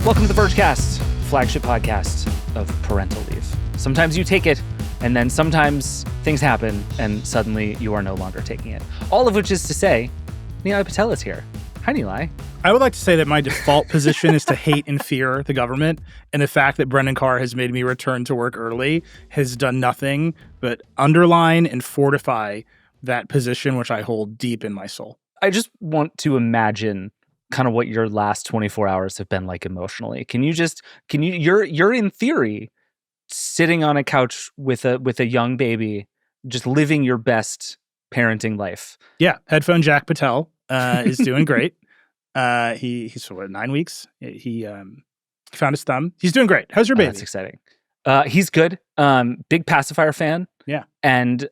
Welcome to the Vergecast, flagship podcast of parental leave. Sometimes you take it, and then sometimes things happen, and suddenly you are no longer taking it. All of which is to say, Nilay Patel is here. Hi, Nilay. I would like to say that my default position is to hate and fear the government, and the fact that Brendan Carr has made me return to work early has done nothing but underline and fortify that position, which I hold deep in my soul. I just want to imagine kind of what your last 24 hours have been like emotionally. You're in theory sitting on a couch with a young baby, just living your best parenting life. Yeah, headphone Jack Patel is doing great. He's what, 9 weeks. He found his thumb. He's doing great. How's your baby? That's exciting. He's good. Big pacifier fan. Yeah, and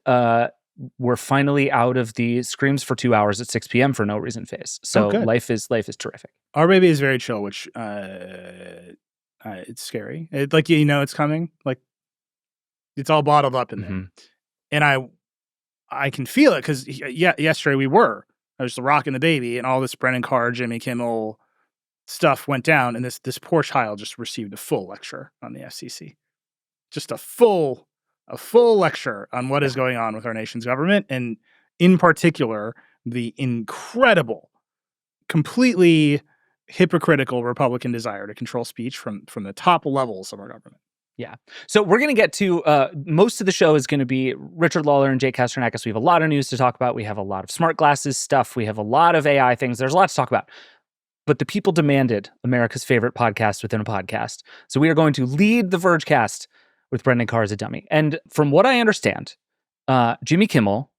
we're finally out of the screams for 2 hours at 6 p.m. for no reason phase. So life is terrific. Our baby is very chill, which it's scary. It's coming. Like, it's all bottled up in there, and I can feel it because yesterday I was rocking the baby, and all this Brendan Carr, Jimmy Kimmel stuff went down, and this poor child just received a full lecture on the FCC, just a full lecture on what is going on with our nation's government, and in particular, the incredible, completely hypocritical Republican desire to control speech from the top levels of our government. Yeah. So we're going to get to, most of the show is going to be Richard Lawler and Jay Kastrenakes. We have a lot of news to talk about. We have a lot of smart glasses stuff. We have a lot of AI things. There's a lot to talk about. But the people demanded America's favorite podcast within a podcast. So we are going to lead the Vergecast with Brendan Carr as a dummy. And from what I understand, Jimmy Kimmel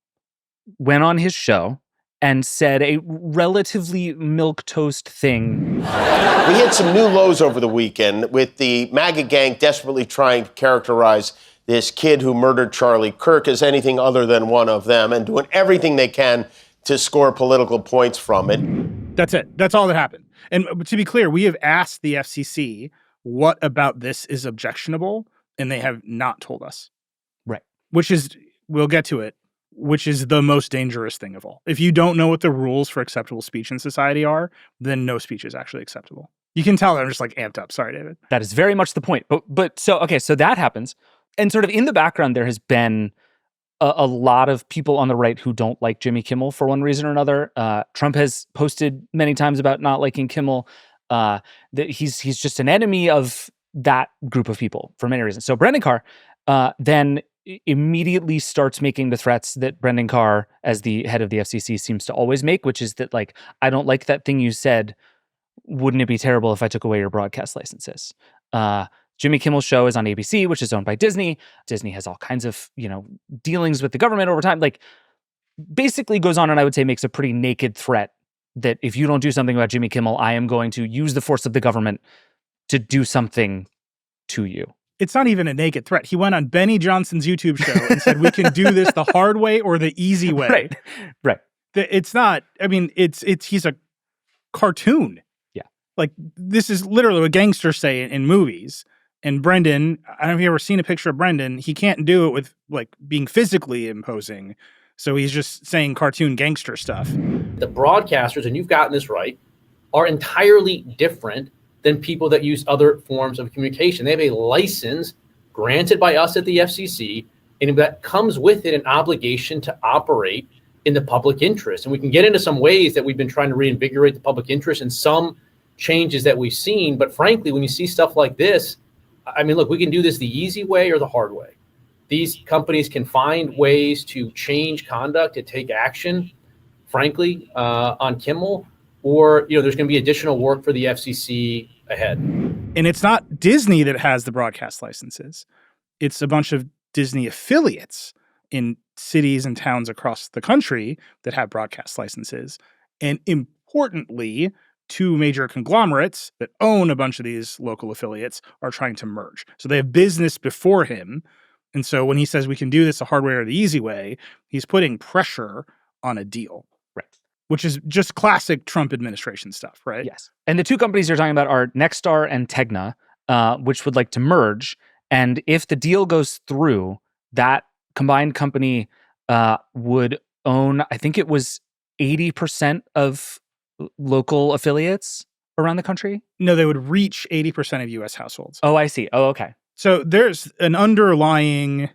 went on his show and said a relatively milquetoast thing. We hit some new lows over the weekend with the MAGA gang desperately trying to characterize this kid who murdered Charlie Kirk as anything other than one of them and doing everything they can to score political points from it. That's it. That's all that happened. And to be clear, we have asked the FCC what about this is objectionable, and they have not told us. Right. We'll get to it, which is the most dangerous thing of all. If you don't know what the rules for acceptable speech in society are, then no speech is actually acceptable. You can tell that I'm just like amped up. Sorry, David. That is very much the point. But so that happens. And sort of in the background, there has been a lot of people on the right who don't like Jimmy Kimmel for one reason or another. Trump has posted many times about not liking Kimmel. That he's just an enemy of that group of people for many reasons. So Brendan Carr then immediately starts making the threats that Brendan Carr, as the head of the FCC, seems to always make, which is that, like, I don't like that thing you said. Wouldn't it be terrible if I took away your broadcast licenses? Jimmy Kimmel's show is on ABC, which is owned by Disney. Disney has all kinds of, dealings with the government over time. Like, basically goes on and I would say makes a pretty naked threat that if you don't do something about Jimmy Kimmel, I am going to use the force of the government to do something to you. It's not even a naked threat. He went on Benny Johnson's YouTube show and said, we can do this the hard way or the easy way. Right. It's not, he's a cartoon. Yeah. Like, this is literally what gangsters say in movies. And Brendan, I don't know if you've ever seen a picture of Brendan. He can't do it with, like, being physically imposing. So he's just saying cartoon gangster stuff. The broadcasters, and you've gotten this right, are entirely different than people that use other forms of communication. They have a license granted by us at the FCC, and that comes with it an obligation to operate in the public interest. And we can get into some ways that we've been trying to reinvigorate the public interest and some changes that we've seen. But frankly, when you see stuff like this, look, we can do this the easy way or the hard way. These companies can find ways to change conduct, to take action, frankly, on Kimmel, or there's going to be additional work for the FCC ahead. And it's not Disney that has the broadcast licenses. It's a bunch of Disney affiliates in cities and towns across the country that have broadcast licenses. And importantly, two major conglomerates that own a bunch of these local affiliates are trying to merge. So they have business before him. And so when he says we can do this the hard way or the easy way, he's putting pressure on a deal. Right. Which is just classic Trump administration stuff, right? Yes. And the two companies you're talking about are Nexstar and Tegna, which would like to merge. And if the deal goes through, that combined company would own, I think it was 80% of local affiliates around the country? No, they would reach 80% of U.S. households. Oh, I see. Oh, okay. So there's an underlying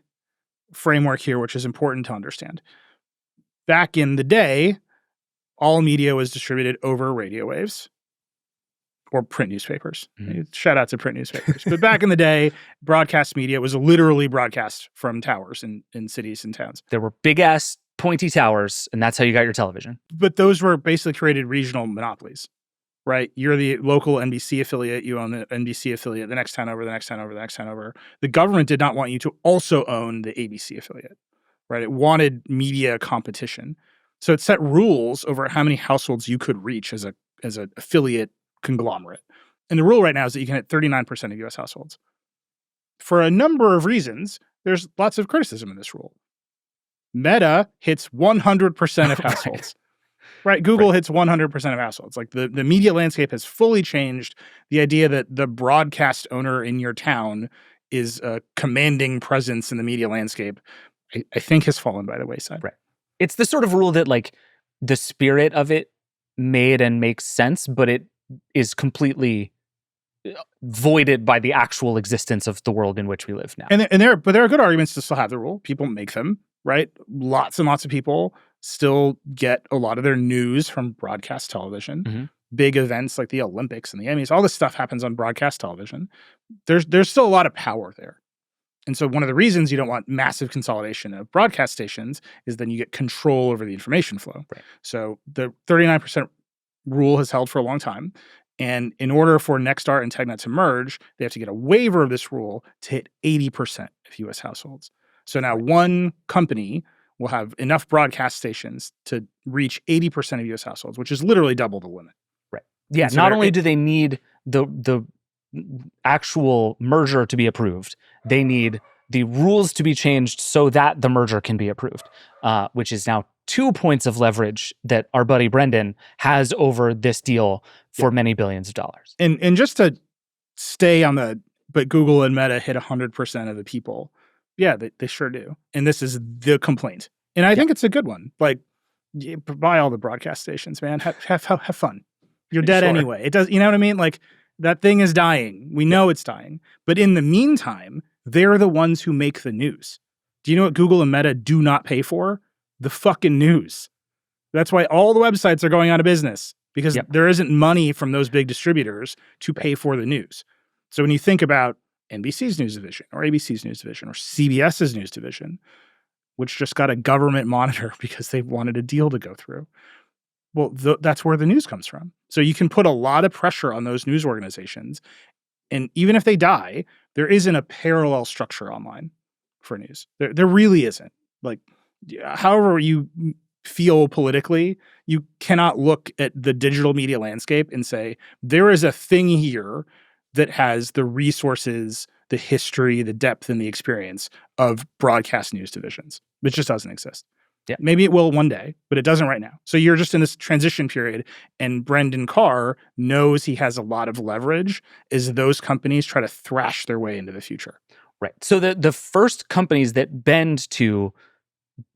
framework here, which is important to understand. Back in the day, all media was distributed over radio waves or print newspapers. Shout out to print newspapers. But back in the day, broadcast media was literally broadcast from towers in cities and towns. There were big-ass pointy towers, and that's how you got your television. But those were basically created regional monopolies, right? You're the local NBC affiliate. You own the NBC affiliate. The next town over, the next town over, the next town over. The government did not want you to also own the ABC affiliate, right? It wanted media competition. So it set rules over how many households you could reach as an affiliate conglomerate. And the rule right now is that you can hit 39% of U.S. households. For a number of reasons, there's lots of criticism in this rule. Meta hits 100% of households. Right? Google hits 100% of households. Like the media landscape has fully changed. The idea that the broadcast owner in your town is a commanding presence in the media landscape, I think has fallen by the wayside. Right. It's the sort of rule that like the spirit of it made and makes sense, but it is completely voided by the actual existence of the world in which we live now. And there are good arguments to still have the rule. People make them, right? Lots and lots of people still get a lot of their news from broadcast television. Mm-hmm. Big events like the Olympics and the Emmys, all this stuff happens on broadcast television. There's still a lot of power there. And so one of the reasons you don't want massive consolidation of broadcast stations is then you get control over the information flow. Right. So the 39% rule has held for a long time. And in order for Nexstar and Tegnet to merge, they have to get a waiver of this rule to hit 80% of U.S. households. So now one company will have enough broadcast stations to reach 80% of U.S. households, which is literally double the limit. Right. Yeah. So not only do they need the actual merger to be approved, they need the rules to be changed so that the merger can be approved, which is now 2 points of leverage that our buddy Brendan has over this deal for many billions of dollars. And just to stay on but Google and Meta hit 100% of the people. Yeah, they sure do. And this is the complaint. And I think it's a good one. Like, buy all the broadcast stations, man. Have fun. You're dead anyway. It does, you know what I mean? Like, that thing is dying. We know it's dying. But in the meantime, they're the ones who make the news. Do you know what Google and Meta do not pay for? The fucking news. That's why all the websites are going out of business, because there isn't money from those big distributors to pay for the news. So when you think about NBC's news division or ABC's news division or CBS's news division, which just got a government monitor because they wanted a deal to go through, well, that's where the news comes from. So you can put a lot of pressure on those news organizations. And even if they die, there isn't a parallel structure online for news. There really isn't. Like, however you feel politically, you cannot look at the digital media landscape and say, there is a thing here that has the resources, the history, the depth, and the experience of broadcast news divisions. It just doesn't exist. Yeah. Maybe it will one day, but it doesn't right now. So you're just in this transition period, and Brendan Carr knows he has a lot of leverage as those companies try to thrash their way into the future. Right. So the first companies that bend to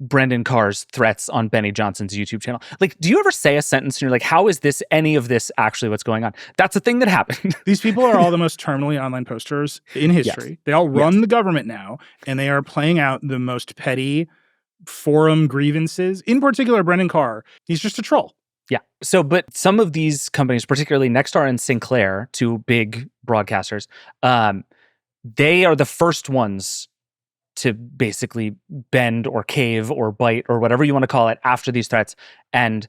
Brendan Carr's threats on Benny Johnson's YouTube channel, like, do you ever say a sentence and you're like, how is any of this actually what's going on? That's a thing that happened. These people are all the most terminally online posters in history. Yes. They all run the government now, and they are playing out the most petty forum grievances. In particular, Brendan Carr, he's just a troll. Yeah. So, but some of these companies, particularly Nexstar and Sinclair, two big broadcasters, they are the first ones to basically bend or cave or bite or whatever you want to call it after these threats. And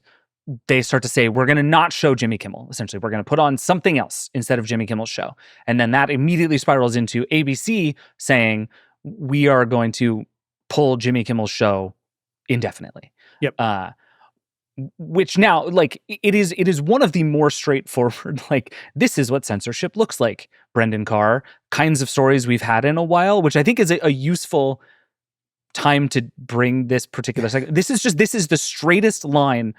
they start to say, we're going to not show Jimmy Kimmel. Essentially, we're going to put on something else instead of Jimmy Kimmel's show. And then that immediately spirals into ABC saying, we are going to pull Jimmy Kimmel's show indefinitely. Yep. Which now, like, it is one of the more straightforward, like, this is what censorship looks like, Brendan Carr, kinds of stories we've had in a while, which I think is a useful time to bring this particular segment. This is the straightest line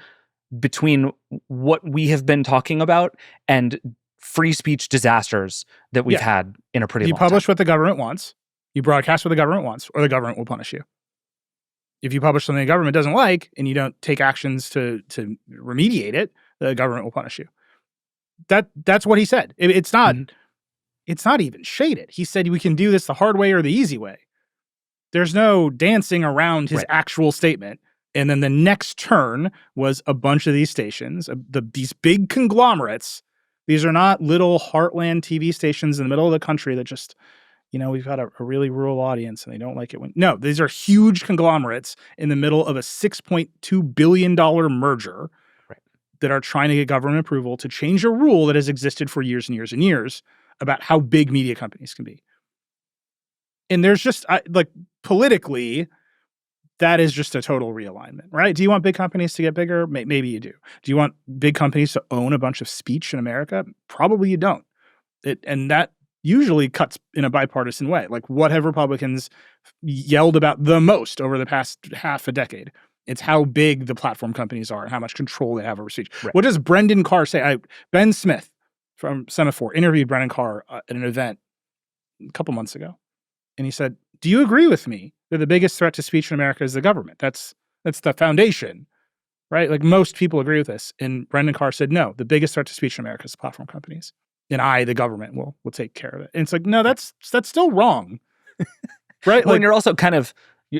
between what we have been talking about and free speech disasters that we've had in a pretty long time. You publish what the government wants, you broadcast what the government wants, or the government will punish you. If you publish something the government doesn't like and you don't take actions to remediate it, the government will punish you. That's what he said. It's not even shaded. He said we can do this the hard way or the easy way. There's no dancing around his actual statement. And then the next turn was a bunch of these stations, these big conglomerates. These are not little heartland TV stations in the middle of the country that just, we've got a really rural audience and they don't like it no, these are huge conglomerates in the middle of a $6.2 billion merger that are trying to get government approval to change a rule that has existed for years and years and years about how big media companies can be. And there's just politically, that is just a total realignment, right? Do you want big companies to get bigger? Maybe you do. Do you want big companies to own a bunch of speech in America? Probably you don't. And that usually cuts in a bipartisan way. Like, what have Republicans yelled about the most over the past half a decade? It's how big the platform companies are and how much control they have over speech. Right. What does Brendan Carr say? Ben Smith from Semaphore interviewed Brendan Carr at an event a couple months ago. And he said, do you agree with me that the biggest threat to speech in America is the government? That's the foundation, right? Like, most people agree with this. And Brendan Carr said, no, the biggest threat to speech in America is the platform companies. And the government, will take care of it. And it's like, no, that's still wrong. Right? Well, and you're also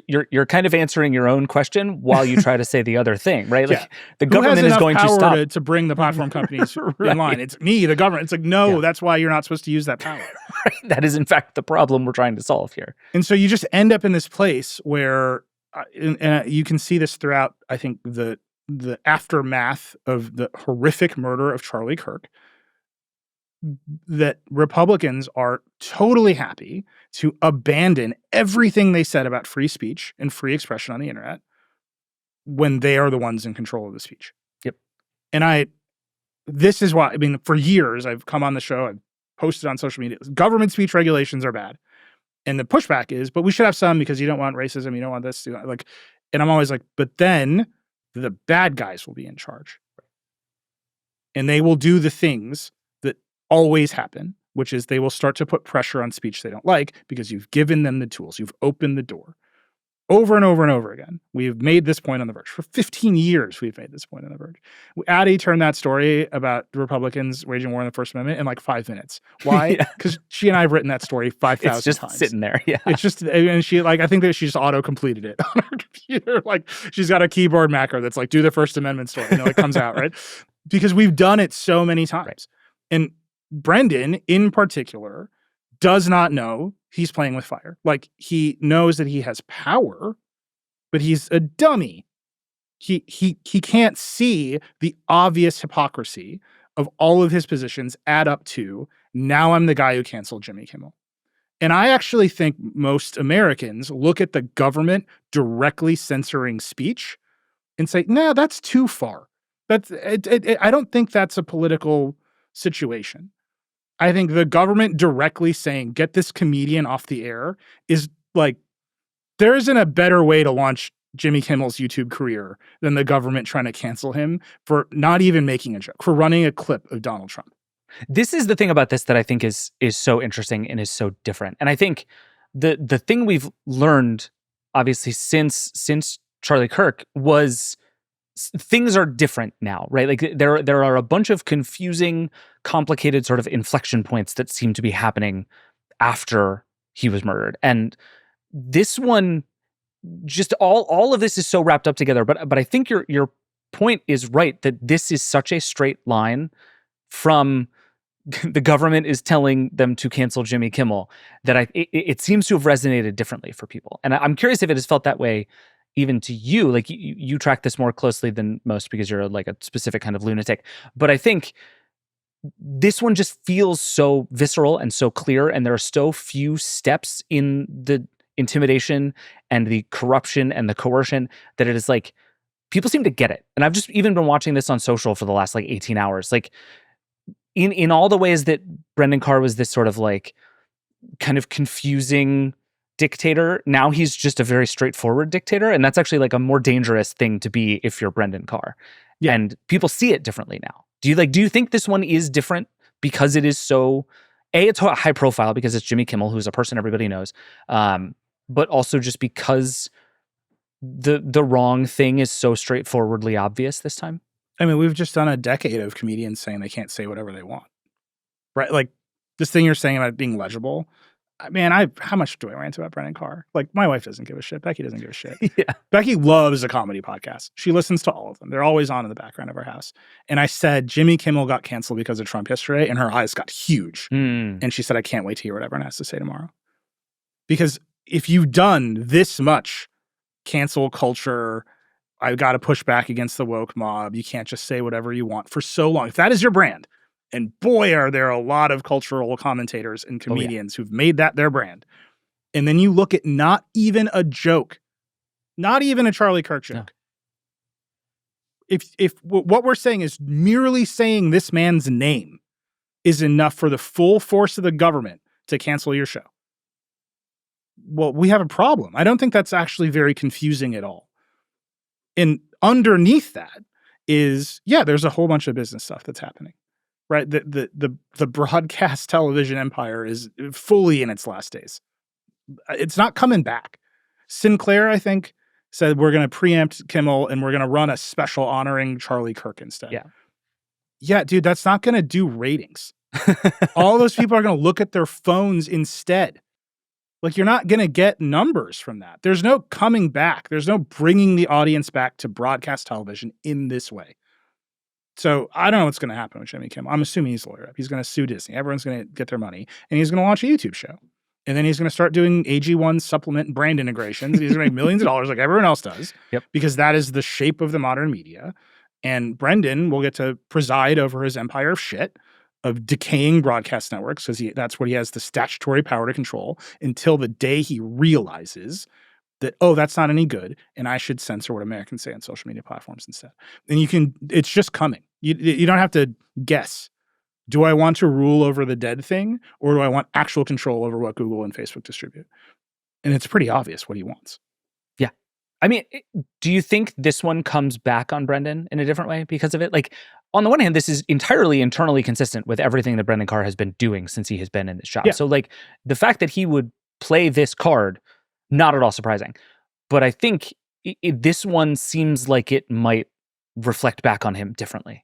you're kind of answering your own question while you try to say the other thing, right? Like, the government is going to stop to bring the platform companies in line. It's me, the government. It's like, no, that's why you're not supposed to use that power. Right? That is in fact the problem we're trying to solve here. And so you just end up in this place where, and you can see this throughout, I think, the aftermath of the horrific murder of Charlie Kirk, that Republicans are totally happy to abandon everything they said about free speech and free expression on the internet when they are the ones in control of the speech. Yep. And this is why, for years I've come on the show, I've posted on social media, government speech regulations are bad. And the pushback is, but we should have some because you don't want racism, you don't want this, and I'm always like, but then the bad guys will be in charge. And they will do the things that always happen, which is they will start to put pressure on speech they don't like because you've given them the tools. You've opened the door. Over and over and over again, we've made this point on The Verge. For 15 years, we've made this point on The Verge. Addie turned that story about the Republicans waging war on the First Amendment in 5 minutes. Why? Because she and I have written that story 5,000 times. It's just sitting there, yeah. It's just, and she, I think that she just auto-completed it on her computer. She's got a keyboard macro that's do the First Amendment story. It comes out, right? Because we've done it so many times. Right. And Brendan, in particular, does not know he's playing with fire. He knows that he has power, but he's a dummy. He can't see the obvious hypocrisy of all of his positions add up to, now I'm the guy who canceled Jimmy Kimmel. And I actually think most Americans look at the government directly censoring speech and say, no, that's too far. I don't think that's a political situation. I think the government directly saying, get this comedian off the air is there isn't a better way to launch Jimmy Kimmel's YouTube career than the government trying to cancel him for not even making a joke, for running a clip of Donald Trump. This is the thing about this that I think is so interesting and is so different. And I think the thing we've learned, obviously, since Charlie Kirk was things are different now, right? There are a bunch of confusing, complicated sort of inflection points that seem to be happening after he was murdered. And this one, just all of this is so wrapped up together. But I think your point is right, that this is such a straight line from the government is telling them to cancel Jimmy Kimmel that it seems to have resonated differently for people. And I'm curious if it has felt that way even to you. You track this more closely than most because you're a specific kind of lunatic. But I think this one just feels so visceral and so clear, and there are so few steps in the intimidation and the corruption and the coercion that it is people seem to get it. And I've just even been watching this on social for the last 18 hours. In all the ways that Brendan Carr was this sort of kind of confusing dictator, now he's just a very straightforward dictator. And that's actually a more dangerous thing to be if you're Brendan Carr. Yeah. And people see it differently now. Do you think this one is different because it is so, it's high profile because it's Jimmy Kimmel, who's a person everybody knows, but also just because the wrong thing is so straightforwardly obvious this time? I mean, we've just done a decade of comedians saying they can't say whatever they want, right? Like this thing you're saying about being legible. Man, how much do I rant about Brendan Carr? Like, my wife doesn't give a shit. Becky doesn't give a shit. Yeah. Becky loves a comedy podcast. She listens to all of them. They're always on in the background of our house. And I said, Jimmy Kimmel got canceled because of Trump yesterday, and her eyes got huge. And she said, I can't wait to hear what everyone has to say tomorrow. Because if you've done this much cancel culture, I've got to push back against the woke mob. You can't just say whatever you want for so long. If that is your brand, and boy, are there a lot of cultural commentators and comedians who've made that their brand. And then you look at not even a joke, not even a Charlie Kirk joke. No. If what we're saying is merely saying this man's name is enough for the full force of the government to cancel your show, well, we have a problem. I don't think that's actually very confusing at all. And underneath that is, there's a whole bunch of business stuff that's happening. Right, the broadcast television empire is fully in its last days. It's not coming back. Sinclair, I think, said we're going to preempt Kimmel and we're going to run a special honoring Charlie Kirk instead. Yeah, dude, that's not going to do ratings. All those people are going to look at their phones instead. Like, you're not going to get numbers from that. There's no coming back. There's no bringing the audience back to broadcast television in this way. So I don't know what's going to happen with Jimmy Kimmel. I'm assuming he's a lawyer up. He's going to sue Disney. Everyone's going to get their money. And he's going to launch a YouTube show. And then he's going to start doing AG1 supplement and brand integrations. He's going to make millions of dollars like everyone else does. Because that is the shape of the modern media. And Brendan will get to preside over his empire of shit, of decaying broadcast networks, because that's what he has the statutory power to control, until the day he realizes that, that's not any good, and I should censor what Americans say on social media platforms instead. And it's just coming. You don't have to guess. Do I want to rule over the dead thing, or do I want actual control over what Google and Facebook distribute? And it's pretty obvious what he wants. Yeah. I mean, do you think this one comes back on Brendan in a different way because of it? Like, on the one hand, this is entirely internally consistent with everything that Brendan Carr has been doing since he has been in this job. So, like, the fact that he would play this card, not at all surprising. But I think this one seems like it might reflect back on him differently.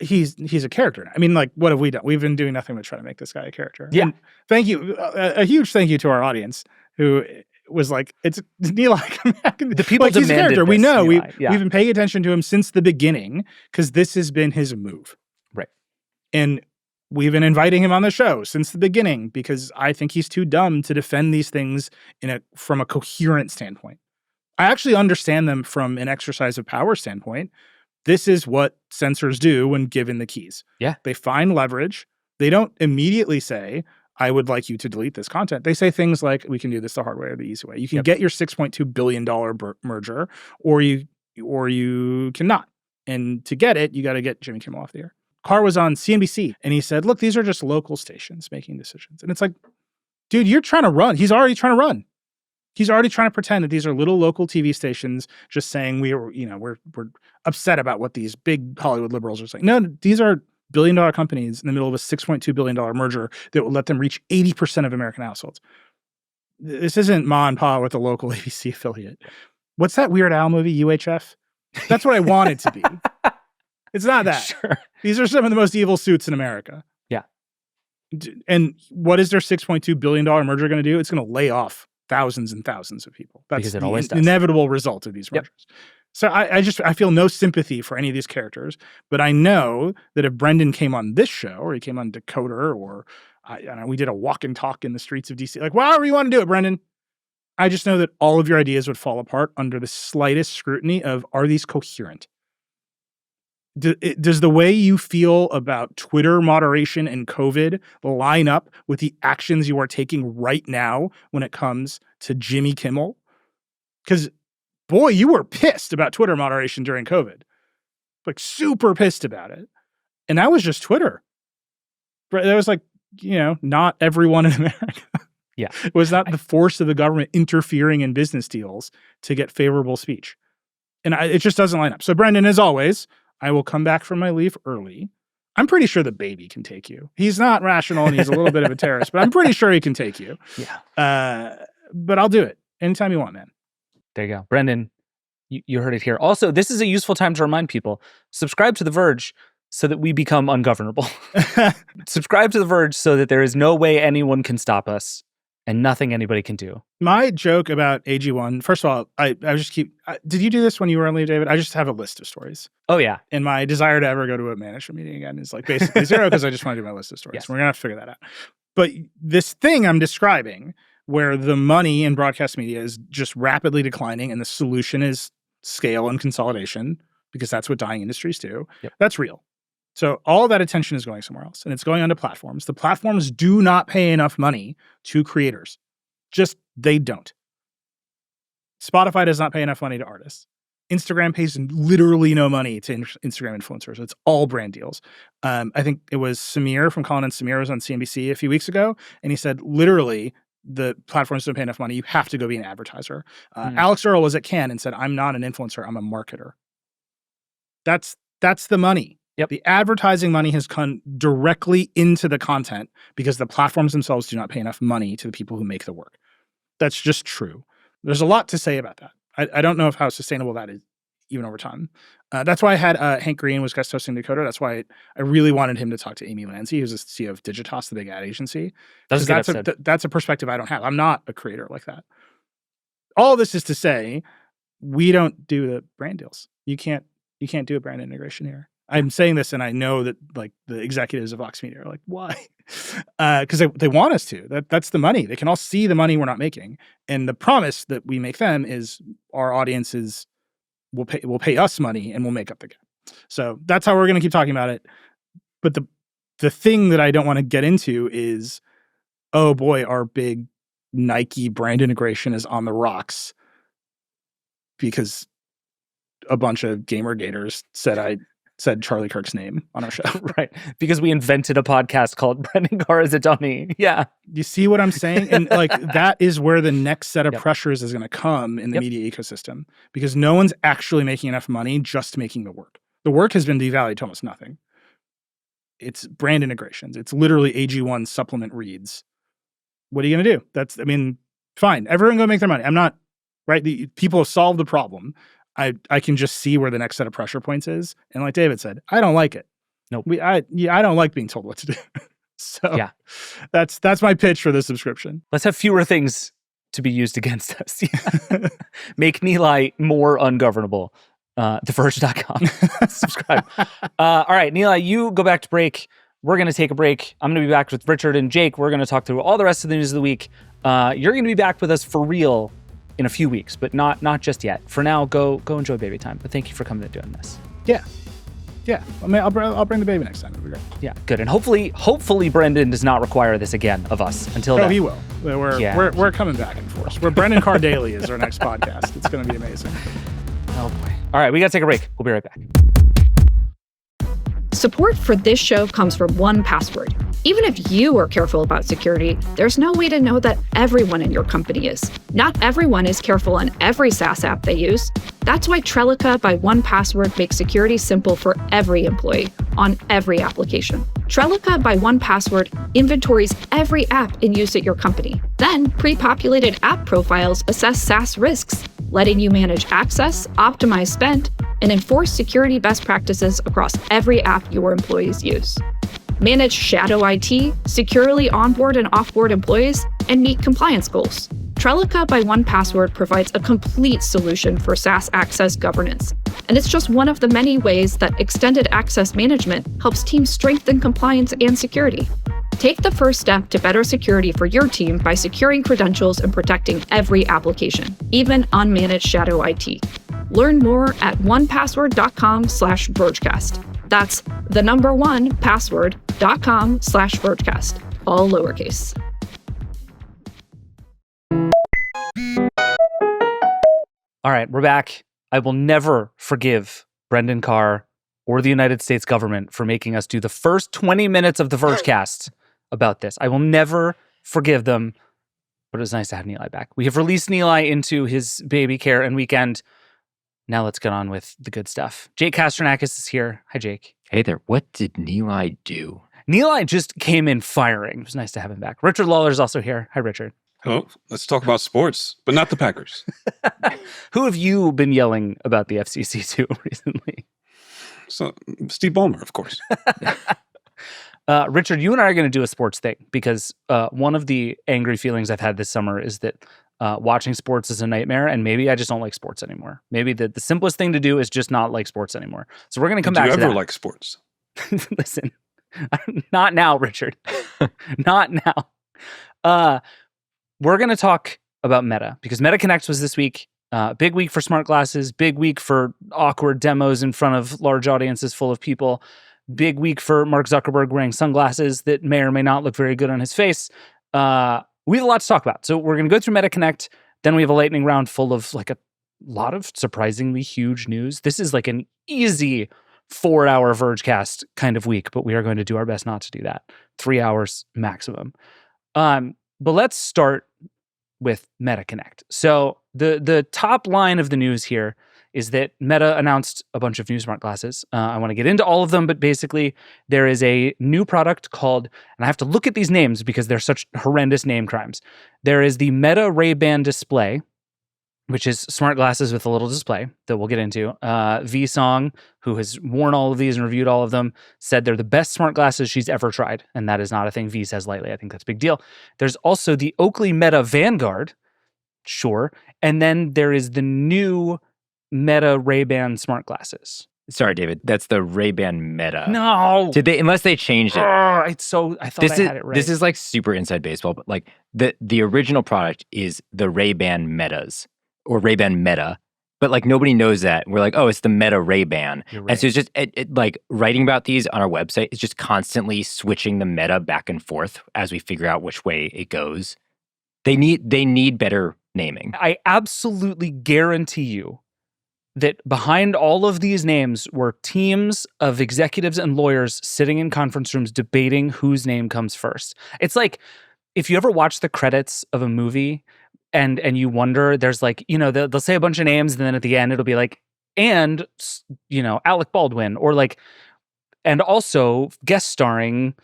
He's a character. I mean, like, what have we done? We've been doing nothing but try to make this guy a character. Yeah. And thank you. A huge thank you to our audience who was like, it's Nilay. Come back. The people like, he's a character. This, we know. Nilay. We've been paying attention to him since the beginning because this has been his move. Right. And we've been inviting him on the show since the beginning because I think he's too dumb to defend these things from a coherent standpoint. I actually understand them from an exercise of power standpoint. This is what censors do when given the keys. Yeah. They find leverage. They don't immediately say, I would like you to delete this content. They say things like, we can do this the hard way or the easy way. You can get your $6.2 billion merger, or you cannot. And to get it, you got to get Jimmy Kimmel off the air. Carr was on CNBC, and he said, look, these are just local stations making decisions. And it's like, dude, you're trying to run. He's already trying to run. He's already trying to pretend that these are little local TV stations just saying we're upset about what these big Hollywood liberals are saying. No, these are billion-dollar companies in the middle of a $6.2 billion merger that will let them reach 80% of American households. This isn't Ma and Pa with a local ABC affiliate. What's that Weird Al movie, UHF? That's what I want it to be. It's not that. Sure. These are some of the most evil suits in America. Yeah. And what is their $6.2 billion merger going to do? It's going to lay off thousands and thousands of people. That's because it the always does. Inevitable result of these mergers. So I feel no sympathy for any of these characters, but I know that if Brendan came on this show, or he came on Decoder, or I don't know, we did a walk and talk in the streets of DC, like, however you want to do it, Brendan. I just know that all of your ideas would fall apart under the slightest scrutiny of, are these coherent? Does the way you feel about Twitter moderation and COVID line up with the actions you are taking right now when it comes to Jimmy Kimmel? Because, boy, you were pissed about Twitter moderation during COVID. Like, super pissed about it. And that was just Twitter. That was like, not everyone in America. Yeah. It was not the force of the government interfering in business deals to get favorable speech. And it just doesn't line up. So, Brendan, as always, I will come back from my leave early. I'm pretty sure the baby can take you. He's not rational and he's a little bit of a terrorist, but I'm pretty sure he can take you. Yeah. But I'll do it anytime you want, man. There you go. Brendan, You heard it here. Also, this is a useful time to remind people, subscribe to The Verge so that we become ungovernable. Subscribe to The Verge so that there is no way anyone can stop us and nothing anybody can do. My joke about AG1, first of all, I just did you do this when you were on leave, David? I just have a list of stories. Oh, yeah. And my desire to ever go to a management meeting again is like basically zero because I just want to do my list of stories. Yes. We're going to have to figure that out. But this thing I'm describing where the money in broadcast media is just rapidly declining and the solution is scale and consolidation because that's what dying industries do, that's real. So all that attention is going somewhere else, and it's going onto platforms. The platforms do not pay enough money to creators. Just, they don't. Spotify does not pay enough money to artists. Instagram pays literally no money to Instagram influencers. It's all brand deals. I think it was Samir from Colin and Samir was on CNBC a few weeks ago, and he said, literally, the platforms don't pay enough money. You have to go be an advertiser. Alex Earle was at Cannes and said, I'm not an influencer, I'm a marketer. That's the money. Yep. The advertising money has come directly into the content because the platforms themselves do not pay enough money to the people who make the work. That's just true. There's a lot to say about that. I don't know how sustainable that is even over time. That's why I had Hank Green was guest hosting Dakota. That's why I really wanted him to talk to Amy Lanzi, who's the CEO of Digitas, the big ad agency. That's a perspective I don't have. I'm not a creator like that. All this is to say, we don't do the brand deals. You can't do a brand integration here. I'm saying this, and I know that like the executives of Vox Media are like, why? Because they want us to. That's the money. They can all see the money we're not making, and the promise that we make them is our audiences will pay us money, and we'll make up the gap. So that's how we're going to keep talking about it. But the thing that I don't want to get into is, oh boy, our big Nike brand integration is on the rocks because a bunch of gamer gators said Charlie Kirk's name on our show. Right. Because we invented a podcast called Brendan Carr is a Dummy. Yeah. You see what I'm saying? And like that is where the next set of pressures is going to come in the media ecosystem because no one's actually making enough money just making the work. The work has been devalued to almost nothing. It's brand integrations. It's literally AG1 supplement reads. What are you going to do? Fine. Everyone go make their money. I'm not, right? People have solved the problem. I can just see where the next set of pressure points is. And like David said, I don't like it. Nope. I don't like being told what to do. So that's my pitch for this subscription. Let's have fewer things to be used against us. Make Nilay more ungovernable. TheVerge.com. Subscribe. All right, Nilay, you go back to break. We're going to take a break. I'm going to be back with Richard and Jake. We're going to talk through all the rest of the news of the week. You're going to be back with us for real in a few weeks, but not just yet. For now, go enjoy baby time. But thank you for coming and doing this. Yeah. I mean, I'll bring the baby next time. It'll be great. Yeah, good. And hopefully Brendan does not require this again of us until then. Oh, he will. We're coming back in force. We're Brendan Carr Daily is our next podcast. It's going to be amazing. Oh boy. All right, we got to take a break. We'll be right back. Support for this show comes from 1Password. Even if you are careful about security, there's no way to know that everyone in your company is. Not everyone is careful on every SaaS app they use. That's why Trellica by 1Password makes security simple for every employee on every application. Trellica by 1Password inventories every app in use at your company. Then, pre-populated app profiles assess SaaS risks, letting you manage access, optimize spend, and enforce security best practices across every app your employees use. Manage shadow IT, securely onboard and offboard employees, and meet compliance goals. Trellica by 1Password provides a complete solution for SaaS access governance, and it's just one of the many ways that extended access management helps teams strengthen compliance and security. Take the first step to better security for your team by securing credentials and protecting every application, even unmanaged shadow IT. Learn more at onepassword.com/Vergecast. That's the number 1password.com/Vergecast, all lowercase. All right, we're back. I will never forgive Brendan Carr or the United States government for making us do the first 20 minutes of the Vergecast about this. I will never forgive them, but it was nice to have Nilay back. We have released Nilay into his baby care and weekend. Now let's get on with the good stuff. Jake Kastrenakes is here. Hi, Jake. Hey there. What did Nilay do? Nilay just came in firing. It was nice to have him back. Richard Lawler is also here. Hi, Richard. Hello, let's talk about sports, but not the Packers. Who have you been yelling about the FCC to recently? So, Steve Ballmer, of course. Richard, you and I are going to do a sports thing because one of the angry feelings I've had this summer is that watching sports is a nightmare, and maybe I just don't like sports anymore. Maybe the simplest thing to do is just not like sports anymore. So we're going to come back to that. Do you ever like sports? Listen, not now, Richard. Not now. We're going to talk about Meta because Meta Connect was this week. Big week for smart glasses, big week for awkward demos in front of large audiences full of people, big week for Mark Zuckerberg wearing sunglasses that may or may not look very good on his face. We have a lot to talk about. So we're going to go through Meta Connect. Then we have a lightning round full of like a lot of surprisingly huge news. This is like an easy 4-hour Vergecast kind of week, but we are going to do our best not to do that. 3 hours maximum. But let's start with Meta Connect. So the top line of the news here is that Meta announced a bunch of new smart glasses. I want to get into all of them, but basically there is a new product called, and I have to look at these names because they're such horrendous name crimes. There is the Meta RayBan display, which is smart glasses with a little display that we'll get into. V-Song, who has worn all of these and reviewed all of them, said they're the best smart glasses she's ever tried. And that is not a thing V says lightly. I think that's a big deal. There's also the Oakley Meta Vanguard. Sure. And then there is the new Meta RayBan smart glasses. Sorry, David. That's the RayBan Meta. No. Did they? Unless they changed it. I thought I had it right. This is like super inside baseball, but like the original product is the RayBan Metas or RayBan Meta, but like nobody knows that. We're like, oh, it's the Meta RayBan. Right. And so it's just like writing about these on our website is just constantly switching the meta back and forth as we figure out which way it goes. They need better naming. I absolutely guarantee you that behind all of these names were teams of executives and lawyers sitting in conference rooms debating whose name comes first. It's like if you ever watch the credits of a movie and you wonder, there's like, you know, they'll say a bunch of names and then at the end it'll be like, and, you know, Alec Baldwin, or like, and also guest starring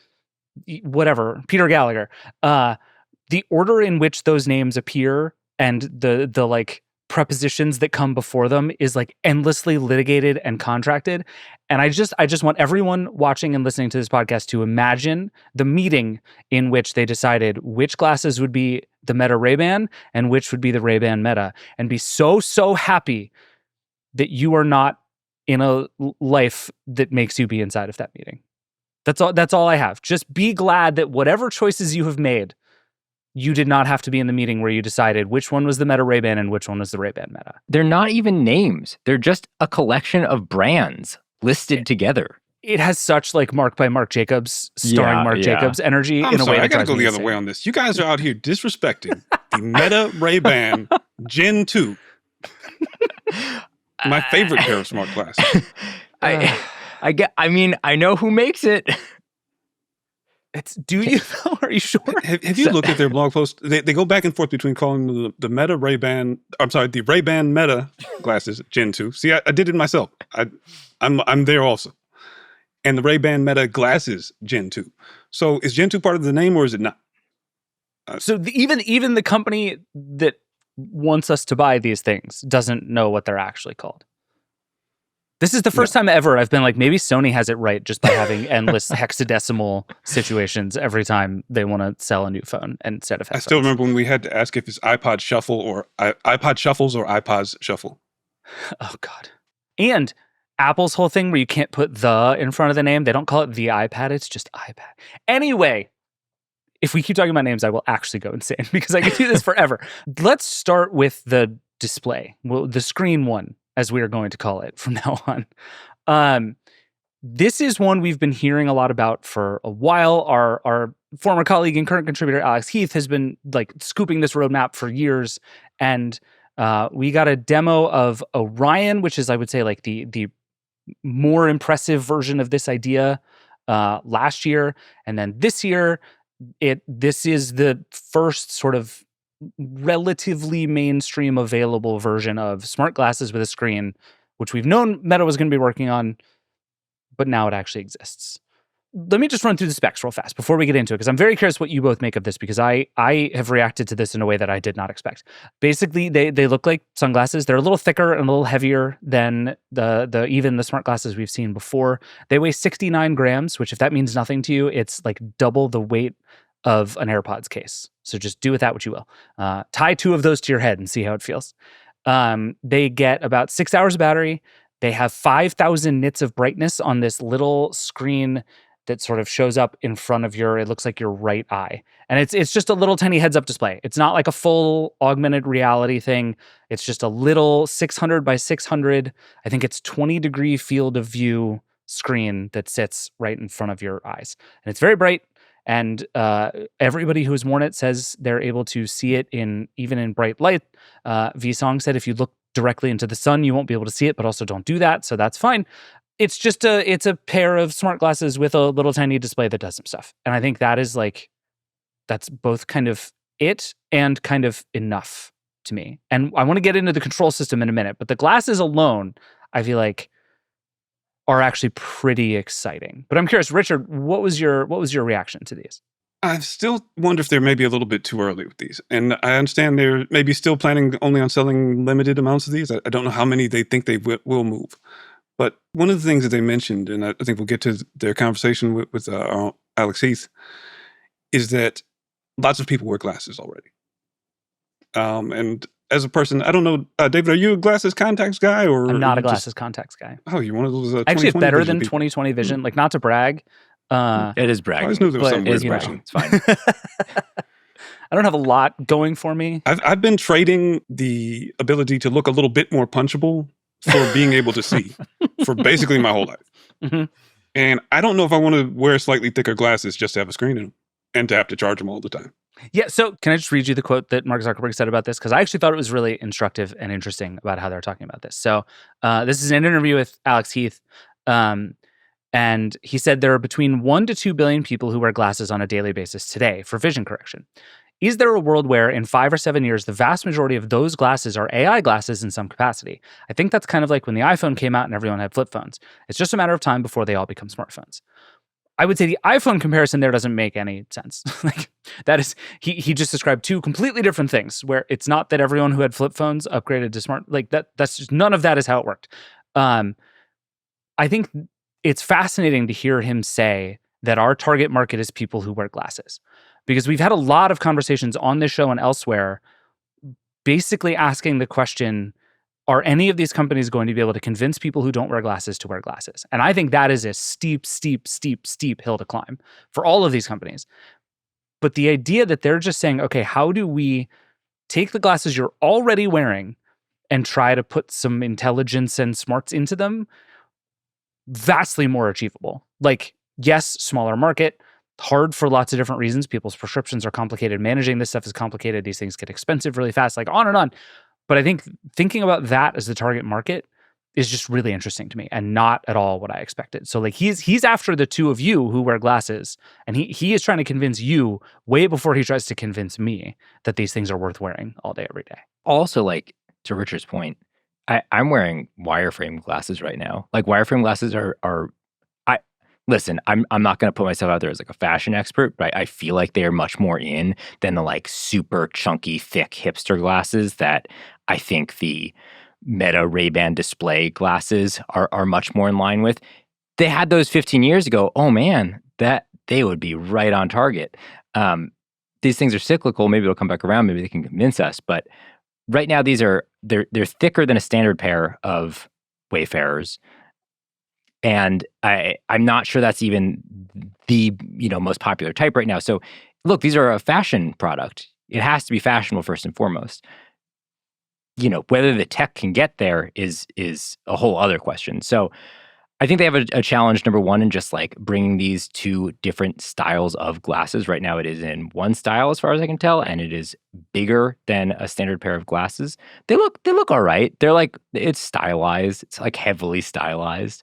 whatever, Peter Gallagher. The order in which those names appear and the like prepositions that come before them is like endlessly litigated and contracted. And I just want everyone watching and listening to this podcast to imagine the meeting in which they decided which glasses would be the Meta RayBan and which would be the RayBan Meta, and be so happy that you are not in a life that makes you be inside of that meeting. That's all I have. Just be glad that whatever choices you have made, you did not have to be in the meeting where you decided which one was the Meta RayBan and which one was the RayBan Meta. They're not even names. They're just a collection of brands listed together. It has such like Mark by Marc Jacobs, starring Marc Jacobs energy I'm in a sorry, way that I gotta drives go me the other insane. way on this. You guys are out here disrespecting the Meta RayBan Gen 2. My favorite pair of smart glasses. I mean, I know who makes it. Do you though? Are you sure? Have you looked at their blog post? They go back and forth between calling the Meta RayBan, the RayBan Meta glasses Gen 2. See, I did it myself. I'm there also. And the RayBan Meta glasses Gen 2. So is Gen 2 part of the name or is it not? So even the company that wants us to buy these things doesn't know what they're actually called. This is the first time ever I've been like, maybe Sony has it right just by having endless hexadecimal situations every time they want to sell a new phone instead of headphones. I still remember when we had to ask if it's iPod Shuffle or iPod Shuffles or iPods Shuffle. Oh, God. And Apple's whole thing where you can't put the in front of the name, they don't call it the iPad, it's just iPad. Anyway, if we keep talking about names, I will actually go insane because I could do this forever. Let's start with the display, the screen one, as we are going to call it from now on. This is one we've been hearing a lot about for a while. Our former colleague and current contributor, Alex Heath, has been like scooping this roadmap for years. And we got a demo of Orion, which is, I would say, like the more impressive version of this idea last year. And then this year, this is the first sort of relatively mainstream available version of smart glasses with a screen, which we've known Meta was going to be working on, but now it actually exists. let me just run through the specs real fast before we get into it, because I'm very curious what you both make of this, because I have reacted to this in a way that I did not expect. Basically, they look like sunglasses. They're a little thicker and a little heavier than even the smart glasses we've seen before. They weigh 69 grams, which if that means nothing to you, it's like double the weight of an AirPods case. So just do with that what you will. Tie 2 of those to your head and see how it feels. They get about 6 hours of battery. They have 5,000 nits of brightness on this little screen that sort of shows up in front of it looks like your right eye. And it's just a little tiny heads-up display. It's not like a full augmented reality thing. It's just a little 600 by 600, I think it's 20-degree field of view screen that sits right in front of your eyes. And it's very bright, and everybody who has worn it says they're able to see it even in bright light. Vsong said if you look directly into the sun, you won't be able to see it, but also don't do that, so that's fine. It's just it's a pair of smart glasses with a little tiny display that does some stuff. And I think that's both kind of it and kind of enough to me. And I want to get into the control system in a minute, but the glasses alone, I feel like, are actually pretty exciting. But I'm curious, Richard, what was your reaction to these? I still wonder if they're maybe a little bit too early with these. And I understand they're maybe still planning only on selling limited amounts of these. I don't know how many they think they will move. But one of the things that they mentioned, and I think we'll get to their conversation with Alex Heath, is that lots of people wear glasses already. And as a person, I don't know, David, are you a glasses contacts guy? Or I'm not a glasses contacts guy. Oh, you're one of those actually, it's better than people. 20/20 vision. Like, not to brag. It is bragging. I always knew there was something weird bragging. It's fine. I don't have a lot going for me. I've been trading the ability to look a little bit more punchable for being able to see for basically my whole life. Mm-hmm. And I don't know if I want to wear slightly thicker glasses just to have a screen in them and to have to charge them all the time. Yeah, so can I just read you the quote that Mark Zuckerberg said about this? Because I actually thought it was really instructive and interesting about how they're talking about this. So this is an interview with Alex Heath. And he said there are between 1 to 2 billion people who wear glasses on a daily basis today for vision correction. Is there a world where in 5 or 7 years, the vast majority of those glasses are AI glasses in some capacity? I think that's kind of like when the iPhone came out and everyone had flip phones. It's just a matter of time before they all become smartphones. I would say the iPhone comparison there doesn't make any sense. Like, that is, he just described 2 completely different things, where it's not that everyone who had flip phones upgraded to smart, like that's just, none of that is how it worked. I think it's fascinating to hear him say that our target market is people who wear glasses, because we've had a lot of conversations on this show and elsewhere basically asking the question, are any of these companies going to be able to convince people who don't wear glasses to wear glasses? And I think that is a steep hill to climb for all of these companies. But the idea that they're just saying, okay, how do we take the glasses you're already wearing and try to put some intelligence and smarts into them, vastly more achievable. Like, yes, smaller market, hard for lots of different reasons. People's prescriptions are complicated. Managing this stuff is complicated. These things get expensive really fast, like on and on. But I think thinking about that as the target market is just really interesting to me and not at all what I expected. So like he's after the 2 of you who wear glasses, and he is trying to convince you way before he tries to convince me that these things are worth wearing all day, every day. Also, like, to Richard's point, I'm wearing wireframe glasses right now. Like, wireframe glasses listen, I'm not going to put myself out there as like a fashion expert, but I feel like they're much more in than the like super chunky, thick hipster glasses that I think the Meta RayBan display glasses are much more in line with. They had those 15 years ago. Oh man, that they would be right on target. These things are cyclical. Maybe it'll come back around. Maybe they can convince us. But right now, they're thicker than a standard pair of Wayfarers. And I'm not sure that's even the most popular type right now. So look, these are a fashion product. It has to be fashionable first and foremost. Whether the tech can get there is a whole other question. So I think they have a challenge, number one, in just like bringing these 2 different styles of glasses. Right now it is in one style as far as I can tell, and it is bigger than a standard pair of glasses. They look all right. They're like, it's stylized. It's like heavily stylized.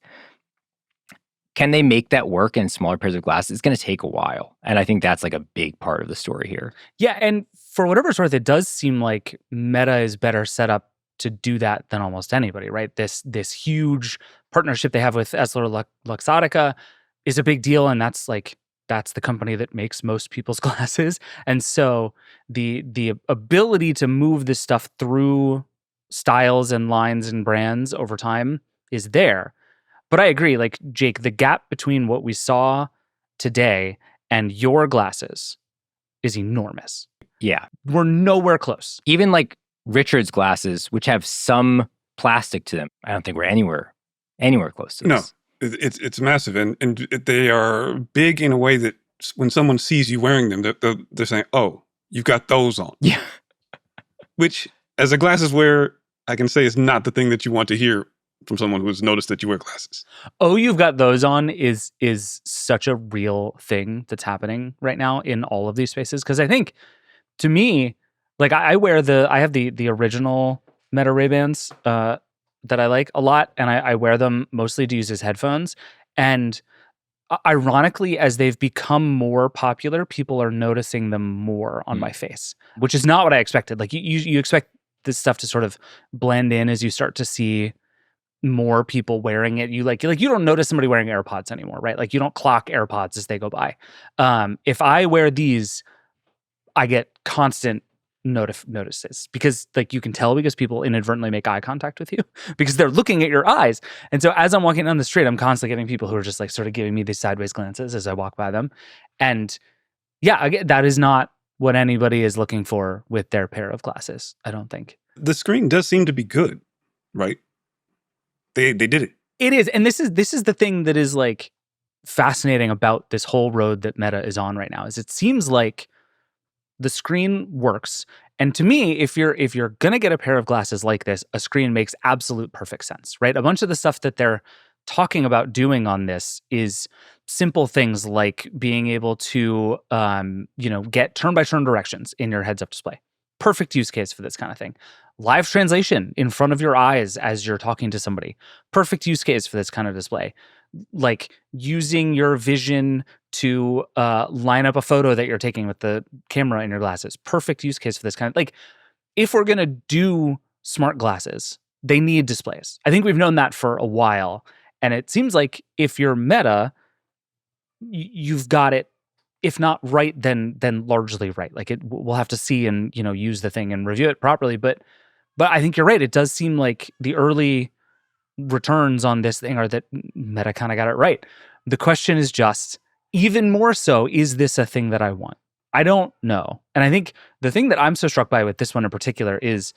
Can they make that work in smaller pairs of glasses? It's going to take a while. And I think that's like a big part of the story here. Yeah, and for whatever it's worth, it does seem like Meta is better set up to do that than almost anybody, right? This huge partnership they have with EssilorLuxottica is a big deal, and that's the company that makes most people's glasses. And so the ability to move this stuff through styles and lines and brands over time is there. But I agree, like, Jake, the gap between what we saw today and your glasses is enormous. Yeah. We're nowhere close. Even like Richard's glasses, which have some plastic to them, I don't think we're anywhere close to this. No, it's massive. And they are big in a way that when someone sees you wearing them, they're saying, oh, you've got those on. Yeah. Which, as a glasses wearer, I can say is not the thing that you want to hear from someone who's noticed that you wear glasses. Oh, you've got those on is such a real thing that's happening right now in all of these spaces. Because I think, to me, like, I have the original Meta Ray-Bans that I like a lot, and I wear them mostly to use as headphones. And ironically, as they've become more popular, people are noticing them more on my face, which is not what I expected. Like, you expect this stuff to sort of blend in as you start to see more people wearing it. You don't notice somebody wearing AirPods anymore, right? Like, you don't clock AirPods as they go by. If I wear these, I get constant notices because, like, you can tell because people inadvertently make eye contact with you because they're looking at your eyes. And so as I'm walking down the street, I'm constantly getting people who are just like sort of giving me these sideways glances as I walk by them. And yeah, that is not what anybody is looking for with their pair of glasses, I don't think. The screen does seem to be good, right? They did it. It is. And this is the thing that is, like, fascinating about this whole road that Meta is on right now, is it seems like the screen works. And to me, if you're gonna get a pair of glasses like this, a screen makes absolute perfect sense, right? A bunch of the stuff that they're talking about doing on this is simple things like being able to get turn-by-turn directions in your heads-up display. Perfect use case for this kind of thing. Live translation in front of your eyes as you're talking to somebody. Perfect use case for this kind of display. Like, using your vision to line up a photo that you're taking with the camera in your glasses. Perfect use case for this kind of, like, if we're going to do smart glasses, they need displays. I think we've known that for a while. And it seems like if you're Meta, you've got it, if not right, then largely right. Like, we'll have to see and, use the thing and review it properly. But I think you're right. It does seem like the early returns on this thing are that Meta kind of got it right. The question is just, even more so, is this a thing that I want? I don't know. And I think the thing that I'm so struck by with this one in particular is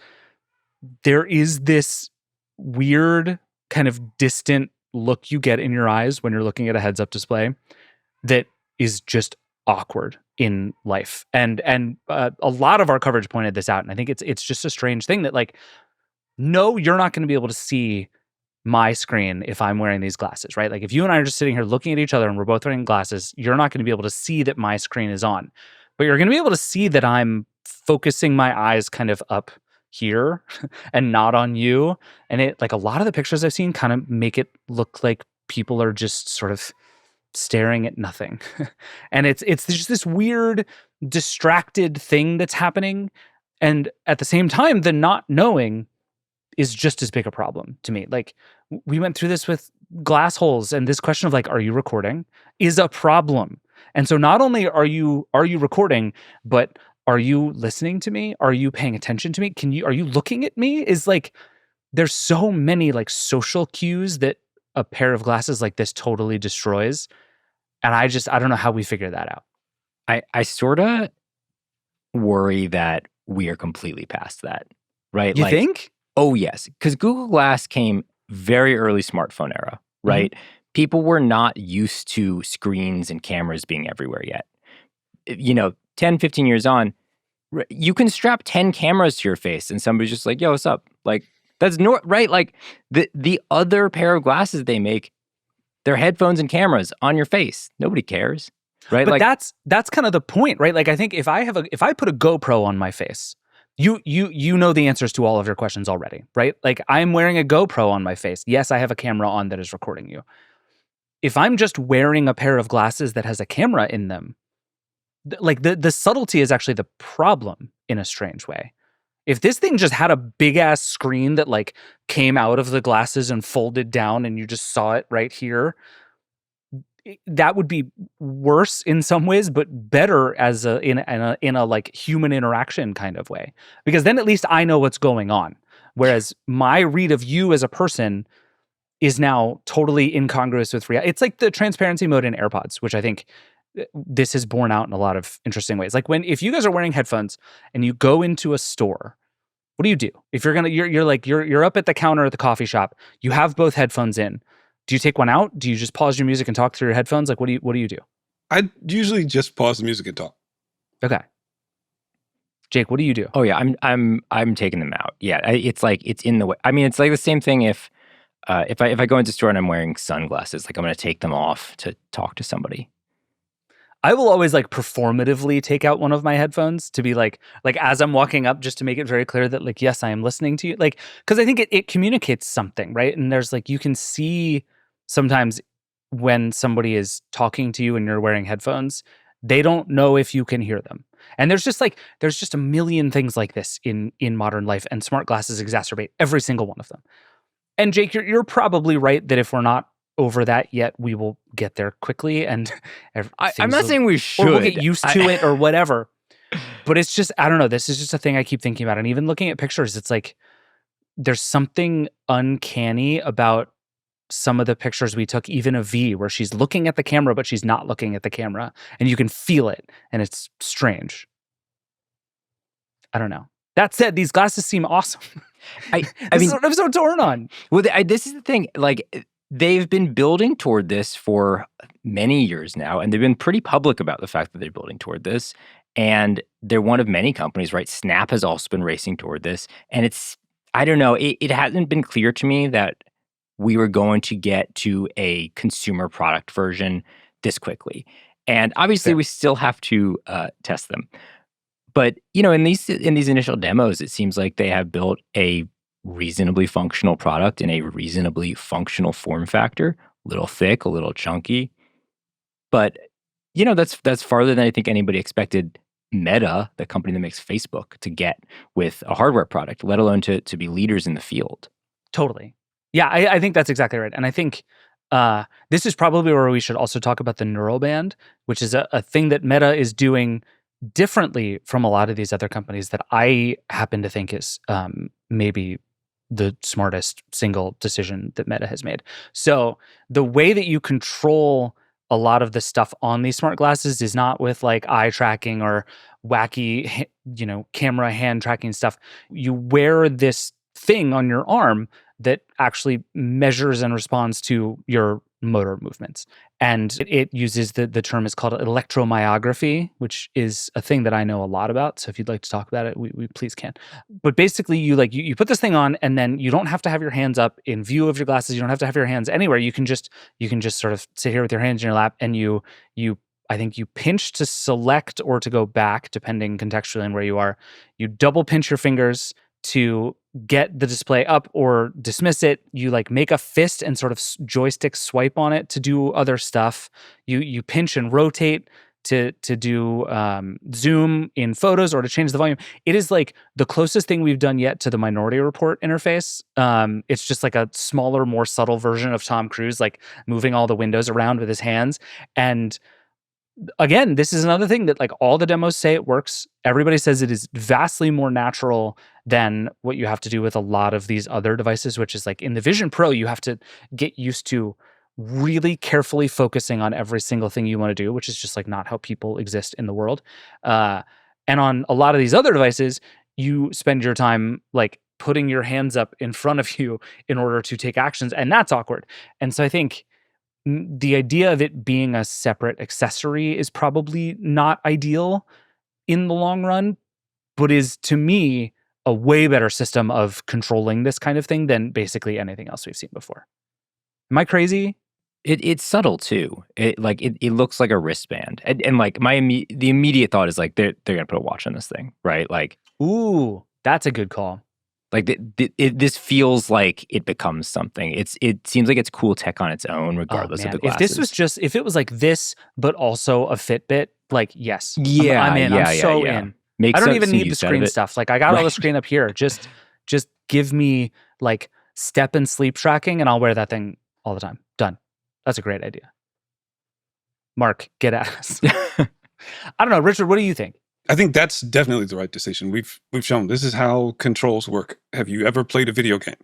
there is this weird kind of distant look you get in your eyes when you're looking at a heads-up display that is just awkward in life. And a lot of our coverage pointed this out. And I think it's just a strange thing that, like, no, you're not going to be able to see my screen if I'm wearing these glasses, right? Like, if you and I are just sitting here looking at each other and we're both wearing glasses, you're not going to be able to see that my screen is on. But you're going to be able to see that I'm focusing my eyes kind of up here and not on you. And it, like, a lot of the pictures I've seen kind of make it look like people are just sort of staring at nothing. And it's just this weird distracted thing that's happening. And at the same time, the not knowing is just as big a problem to me. Like, we went through this with glass holes, and this question of, like, are you recording is a problem. And so not only are you recording, but are you listening to me? Are you paying attention to me? Are you looking at me? Is, like, there's so many, like, social cues that a pair of glasses like this totally destroys. And I don't know how we figure that out. I sort of worry that we are completely past that, right? You think? Oh, yes. Because Google Glass came very early smartphone era, right? Mm-hmm. People were not used to screens and cameras being everywhere yet. 10, 15 years on, you can strap 10 cameras to your face and somebody's just like, yo, what's up? Like, that's right? Like, the other pair of glasses they make, they're headphones and cameras on your face. Nobody cares, right? But like, that's kind of the point, right? Like, I think if I put a GoPro on my face, you know the answers to all of your questions already, right? Like, I'm wearing a GoPro on my face. Yes, I have a camera on that is recording you. If I'm just wearing a pair of glasses that has a camera in them, like, the subtlety is actually the problem in a strange way. If this thing just had a big ass screen that, like, came out of the glasses and folded down and you just saw it right here, that would be worse in some ways, but better as in a like human interaction kind of way, because then at least I know what's going on. Whereas my read of you as a person is now totally incongruous with reality. It's like the transparency mode in AirPods, which I think this is borne out in a lot of interesting ways. Like if you guys are wearing headphones and you go into a store, what do? If you're up at the counter at the coffee shop, you have both headphones in. Do you take one out? Do you just pause your music and talk through your headphones? Like, what do you do? I usually just pause the music and talk. Okay. Jake, what do you do? Oh yeah, I'm taking them out. Yeah, it's like it's in the way. I mean, it's like the same thing if I go into a store and I'm wearing sunglasses, like I'm going to take them off to talk to somebody. I will always like performatively take out one of my headphones to be like as I'm walking up, just to make it very clear that like, yes, I am listening to you. Like, because I think it communicates something, right? And there's like, you can see sometimes when somebody is talking to you and you're wearing headphones, they don't know if you can hear them. And there's just a million things like this in modern life, and smart glasses exacerbate every single one of them. And Jake, you're probably right that if we're not over that yet, we will get there quickly. And I'm not saying we should. Or we'll get used to it or whatever. But it's just, I don't know. This is just a thing I keep thinking about. And even looking at pictures, it's like there's something uncanny about some of the pictures we took, even of V, where she's looking at the camera, but she's not looking at the camera. And you can feel it. And it's strange. I don't know. That said, these glasses seem awesome. I mean, I'm so torn on. Well, this is the thing. Like, they've been building toward this for many years now, and they've been pretty public about the fact that they're building toward this. And they're one of many companies, right? Snap has also been racing toward this. And it's, I don't know, it hasn't been clear to me that we were going to get to a consumer product version this quickly. And obviously, we still have to test them. But, you know, in these initial demos, it seems like they have built a reasonably functional product in a reasonably functional form factor. A little thick, a little chunky. But, you know, that's farther than I think anybody expected Meta, the company that makes Facebook, to get with a hardware product, let alone to be leaders in the field. Totally. Yeah, I think that's exactly right. And I think this is probably where we should also talk about the neural band, which is a thing that Meta is doing differently from a lot of these other companies that I happen to think is maybe the smartest single decision that Meta has made. So the way that you control a lot of the stuff on these smart glasses is not with like eye tracking or wacky, you know, camera hand tracking stuff. You wear this thing on your arm that actually measures and responds to your motor movements. And it uses the term is called electromyography, which is a thing that I know a lot about. So if you'd like to talk about it, we please can. But basically you put this thing on, and then you don't have to have your hands up in view of your glasses. You don't have to have your hands anywhere. You can just sort of sit here with your hands in your lap, and I think you pinch to select or to go back, depending contextually on where you are. You double pinch your fingers to get the display up or dismiss it. You like make a fist and sort of joystick swipe on it to do other stuff. You pinch and rotate to do zoom in photos or to change the volume. It is like the closest thing we've done yet to the Minority Report interface. It's just like a smaller, more subtle version of Tom Cruise, like moving all the windows around with his hands. And again, this is another thing that like all the demos say it works. Everybody says it is vastly more natural than what you have to do with a lot of these other devices, which is like in the Vision Pro, you have to get used to really carefully focusing on every single thing you want to do, which is just like not how people exist in the world. And on a lot of these other devices, you spend your time like putting your hands up in front of you in order to take actions, and that's awkward. And so I think the idea of it being a separate accessory is probably not ideal in the long run, but is to me a way better system of controlling this kind of thing than basically anything else we've seen before. Am I crazy? It's subtle too. It looks like a wristband, and like the immediate thought is like they're gonna put a watch on this thing, right? Like, ooh, that's a good call. Like this feels like it becomes something. It seems like it's cool tech on its own, regardless of the glasses. If it was like this, but also a Fitbit, like yes, yeah, I'm in. I'm so in. I don't even need the screen stuff. Like I got all the screen up here. Just give me like step and sleep tracking, and I'll wear that thing all the time. Done. That's a great idea. Mark, get at us. I don't know. Richard, what do you think? I think that's definitely the right decision. We've shown this is how controls work. Have you ever played a video game?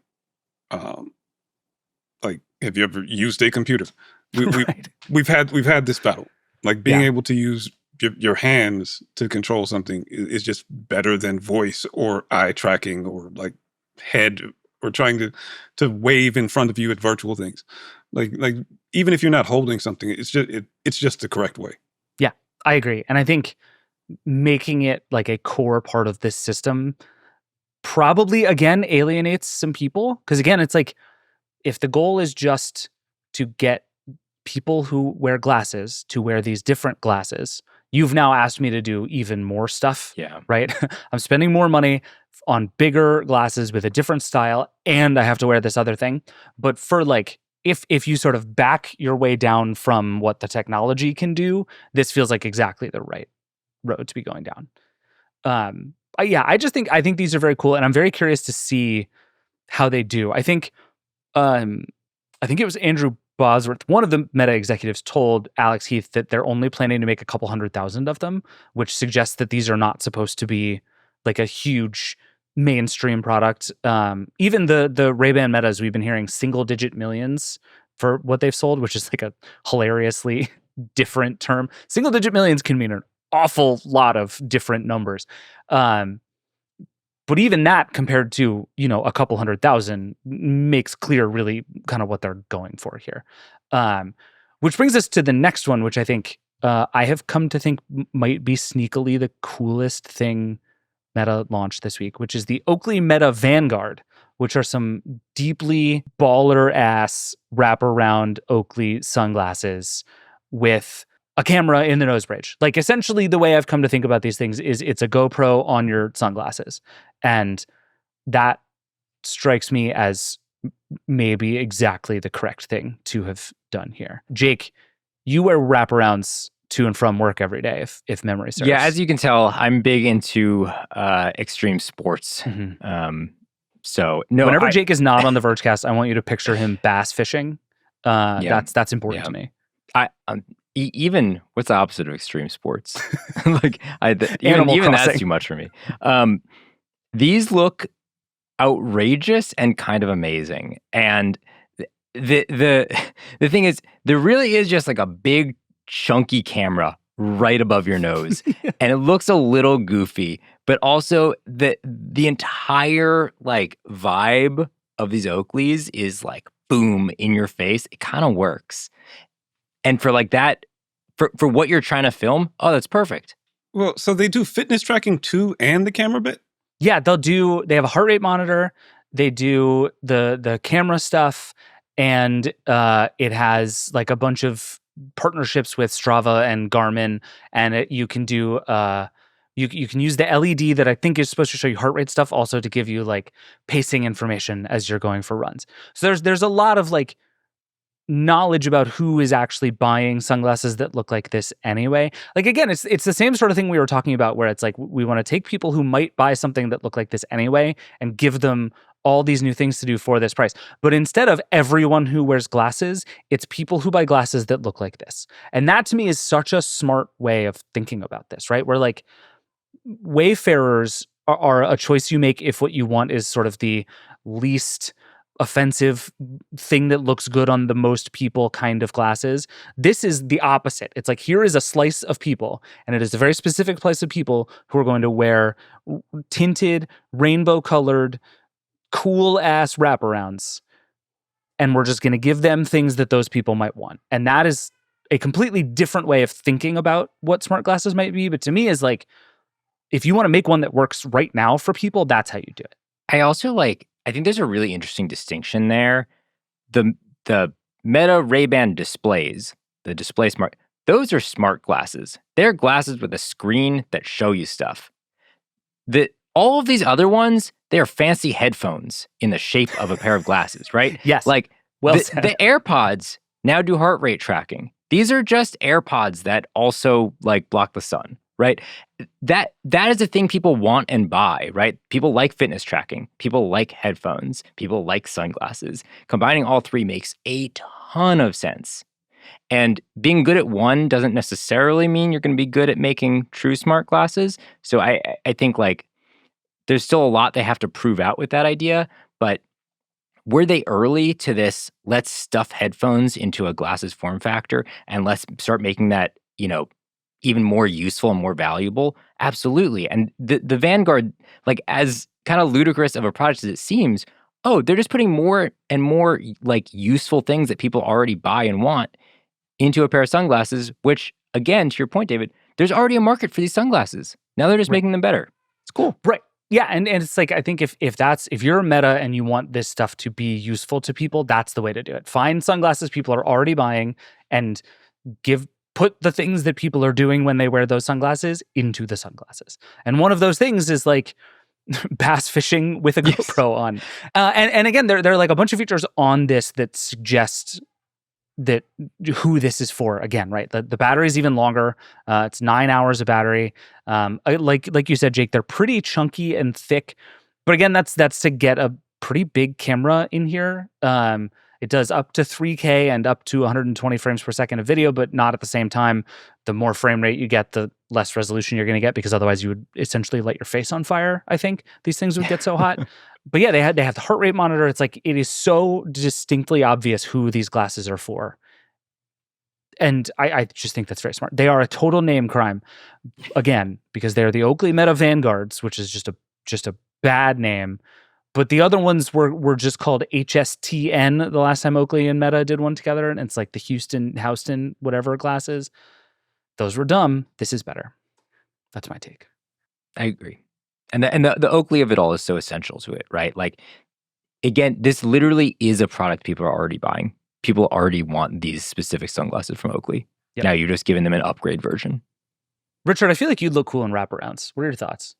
Like, have you ever used a computer? Right. We've had this battle. Like being able to use your hands to control something is just better than voice or eye tracking or like head or trying to wave in front of you at virtual things. Like even if you're not holding something, it's just the correct way. Yeah, I agree. And I think making it like a core part of this system probably, again, alienates some people. Because again, it's like, if the goal is just to get people who wear glasses to wear these different glasses, you've now asked me to do even more stuff. Yeah. Right? I'm spending more money on bigger glasses with a different style, and I have to wear this other thing. But for like, if you sort of back your way down from what the technology can do, this feels like exactly the right road to be going down. I think these are very cool, and I'm very curious to see how they do. I think it was Andrew Bosworth, one of the Meta executives, told Alex Heath that they're only planning to make a couple 100,000 of them, which suggests that these are not supposed to be like a huge mainstream product. Even the RayBan Metas, we've been hearing single-digit millions for what they've sold, which is like a hilariously different term. Single-digit millions can mean an awful lot of different numbers. But even that compared to, a couple 100,000 makes clear really kind of what they're going for here. Which brings us to the next one, which I think I have come to think might be sneakily the coolest thing Meta launched this week, which is the Oakley Meta Vanguard, which are some deeply baller-ass wraparound Oakley sunglasses with a camera in the nose bridge. Like, essentially, the way I've come to think about these things is it's a GoPro on your sunglasses. And that strikes me as maybe exactly the correct thing to have done here. Jake, you wear wraparounds to and from work every day, if memory serves. Yeah, as you can tell, I'm big into extreme sports. Mm-hmm. So no, whenever Jake is not on the Vergecast, I want you to picture him bass fishing. That's important to me. Even what's the opposite of extreme sports? Like Animal even Crossing. that's too much for me. These look outrageous and kind of amazing. And the thing is, there really is just like a big chunky camera right above your nose, and it looks a little goofy, but also the entire like vibe of these Oakleys is like boom in your face. It kind of works. And for like that, for what you're trying to film, that's perfect. Well, so they do fitness tracking too, and the camera bit? Yeah, they have a heart rate monitor, they do the camera stuff, and it has like a bunch of partnerships with Strava and Garmin, and you can do you can use the LED that I think is supposed to show you heart rate stuff also to give you like pacing information as you're going for runs. So there's a lot of like knowledge about who is actually buying sunglasses that look like this anyway. Like, again, it's the same sort of thing we were talking about, where it's like we want to take people who might buy something that look like this anyway and give them all these new things to do for this price. But instead of everyone who wears glasses, it's people who buy glasses that look like this. And that to me is such a smart way of thinking about this, right? Where like wayfarers are a choice you make if what you want is sort of the least offensive thing that looks good on the most people kind of glasses. This is the opposite. It's like, here is a slice of people, and it is a very specific slice of people who are going to wear tinted, rainbow-colored, cool-ass wraparounds, and we're just going to give them things that those people might want. And that is a completely different way of thinking about what smart glasses might be, but to me is like, if you want to make one that works right now for people, that's how you do it. I think there's a really interesting distinction there. The Meta RayBan displays, the Display Smart, those are smart glasses. They're glasses with a screen that show you stuff. All of these other ones, they're fancy headphones in the shape of a pair of glasses, right? Yes. Like Said. The AirPods now do heart rate tracking. These are just AirPods that also like block the sun, right? That is a thing people want and buy, right? People like fitness tracking. People like headphones. People like sunglasses. Combining all three makes a ton of sense. And being good at one doesn't necessarily mean you're going to be good at making true smart glasses. So I think like there's still a lot they have to prove out with that idea, but were they early to this, let's stuff headphones into a glasses form factor and let's start making that, even more useful and more valuable? Absolutely. And the Vanguard, like as kind of ludicrous of a product as it seems, they're just putting more and more like useful things that people already buy and want into a pair of sunglasses, which again, to your point, David, there's already a market for these sunglasses. Now they're just making them better. It's cool. Right. Yeah, and it's like I think if you're a Meta and you want this stuff to be useful to people, that's the way to do it. Find sunglasses people are already buying and put the things that people are doing when they wear those sunglasses into the sunglasses. And one of those things is like bass fishing with a GoPro on. And again, there are like a bunch of features on this that suggest that who this is for. Again, right? The battery is even longer. It's 9 hours of battery. Like you said, Jake, they're pretty chunky and thick. But again, that's to get a pretty big camera in here. It does up to 3K and up to 120 frames per second of video, but not at the same time. The more frame rate you get, the less resolution you're going to get, because otherwise you would essentially light your face on fire. I think these things would get so hot. But yeah, they have the heart rate monitor. It's like it is so distinctly obvious who these glasses are for. And I just think that's very smart. They are a total name crime, again, because they're the Oakley Meta Vanguards, which is just a bad name. But the other ones were just called HSTN the last time Oakley and Meta did one together, and it's like the Houston, whatever glasses. Those were dumb. This is better. That's my take. I agree. And the Oakley of it all is so essential to it, right? Like, again, this literally is a product people are already buying. People already want these specific sunglasses from Oakley. Yep. Now you're just giving them an upgrade version. Richard, I feel like you'd look cool in wraparounds. What are your thoughts?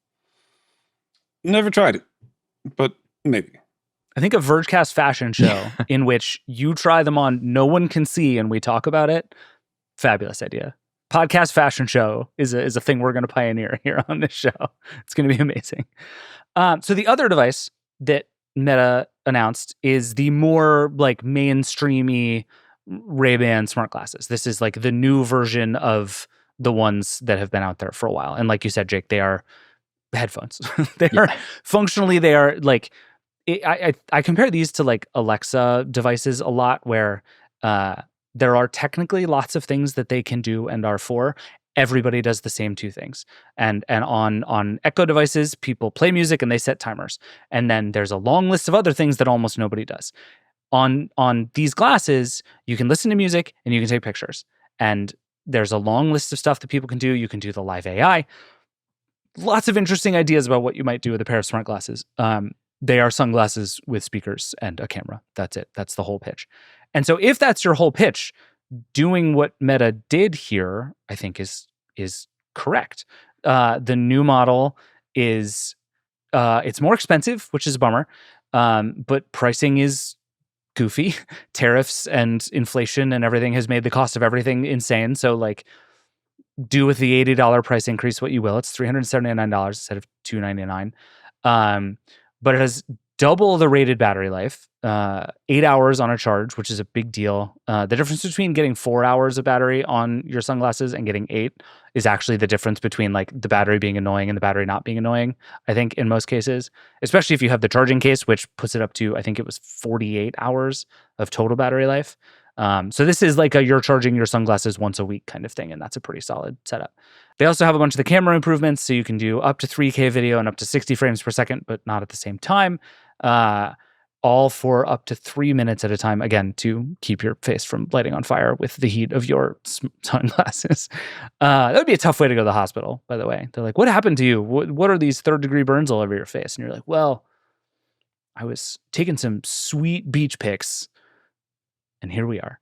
Never tried it, but maybe. I think a Vergecast fashion show in which you try them on, no one can see, and we talk about it. Fabulous idea. Podcast fashion show is a thing we're going to pioneer here on this show. It's going to be amazing. So the other device that Meta announced is the more like mainstreamy RayBan smart glasses. This is like the new version of the ones that have been out there for a while. And like you said, Jake, they are headphones. Functionally, they are like, I compare these to like Alexa devices a lot, where there are technically lots of things that they can do and are for. Everybody does the same two things. And on Echo devices, people play music and they set timers. And then there's a long list of other things that almost nobody does. On these glasses, you can listen to music and you can take pictures. And there's a long list of stuff that people can do. You can do the live AI. Lots of interesting ideas about what you might do with a pair of smart glasses. They are sunglasses with speakers and a camera. That's it. That's the whole pitch. And so if that's your whole pitch, doing what Meta did here, I think is correct. The new model is it's more expensive, which is a bummer. But pricing is goofy. Tariffs and inflation and everything has made the cost of everything insane. So like, do with the $80 price increase what you will. It's $379 instead of $299. But it has double the rated battery life, 8 hours on a charge, which is a big deal. The difference between getting 4 hours of battery on your sunglasses and getting 8 is actually the difference between like the battery being annoying and the battery not being annoying, I think, in most cases, especially if you have the charging case, which puts it up to, I think it was 48 hours of total battery life. So this is like you're charging your sunglasses once a week kind of thing, and that's a pretty solid setup. They also have a bunch of the camera improvements, so you can do up to 3K video and up to 60 frames per second, but not at the same time. All for up to 3 minutes at a time, again, to keep your face from lighting on fire with the heat of your sunglasses. That would be a tough way to go to the hospital, by the way. They're like, what happened to you? What are these 3rd-degree burns all over your face? And you're like, well, I was taking some sweet beach pics, and here we are.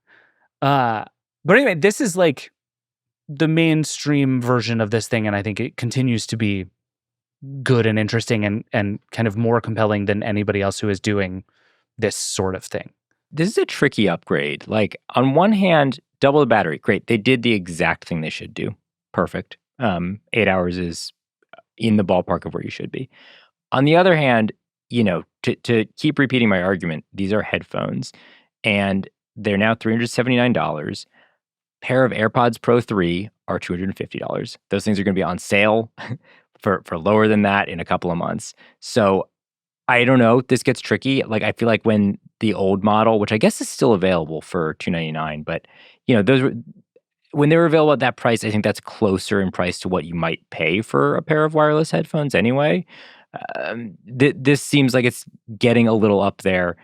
But anyway, this is like the mainstream version of this thing, and I think it continues to be good and interesting and kind of more compelling than anybody else who is doing this sort of thing. This is a tricky upgrade. Like, on one hand, double the battery. Great. They did the exact thing they should do. Perfect. 8 hours is in the ballpark of where you should be. On the other hand, to keep repeating my argument, these are headphones, and they're now $379. pair of AirPods Pro 3 are $250. Those things are going to be on sale for lower than that in a couple of months. So I don't know. This gets tricky. Like, I feel like when the old model, which I guess is still available for $299, but when they were available at that price, I think that's closer in price to what you might pay for a pair of wireless headphones anyway. This seems like it's getting a little up there,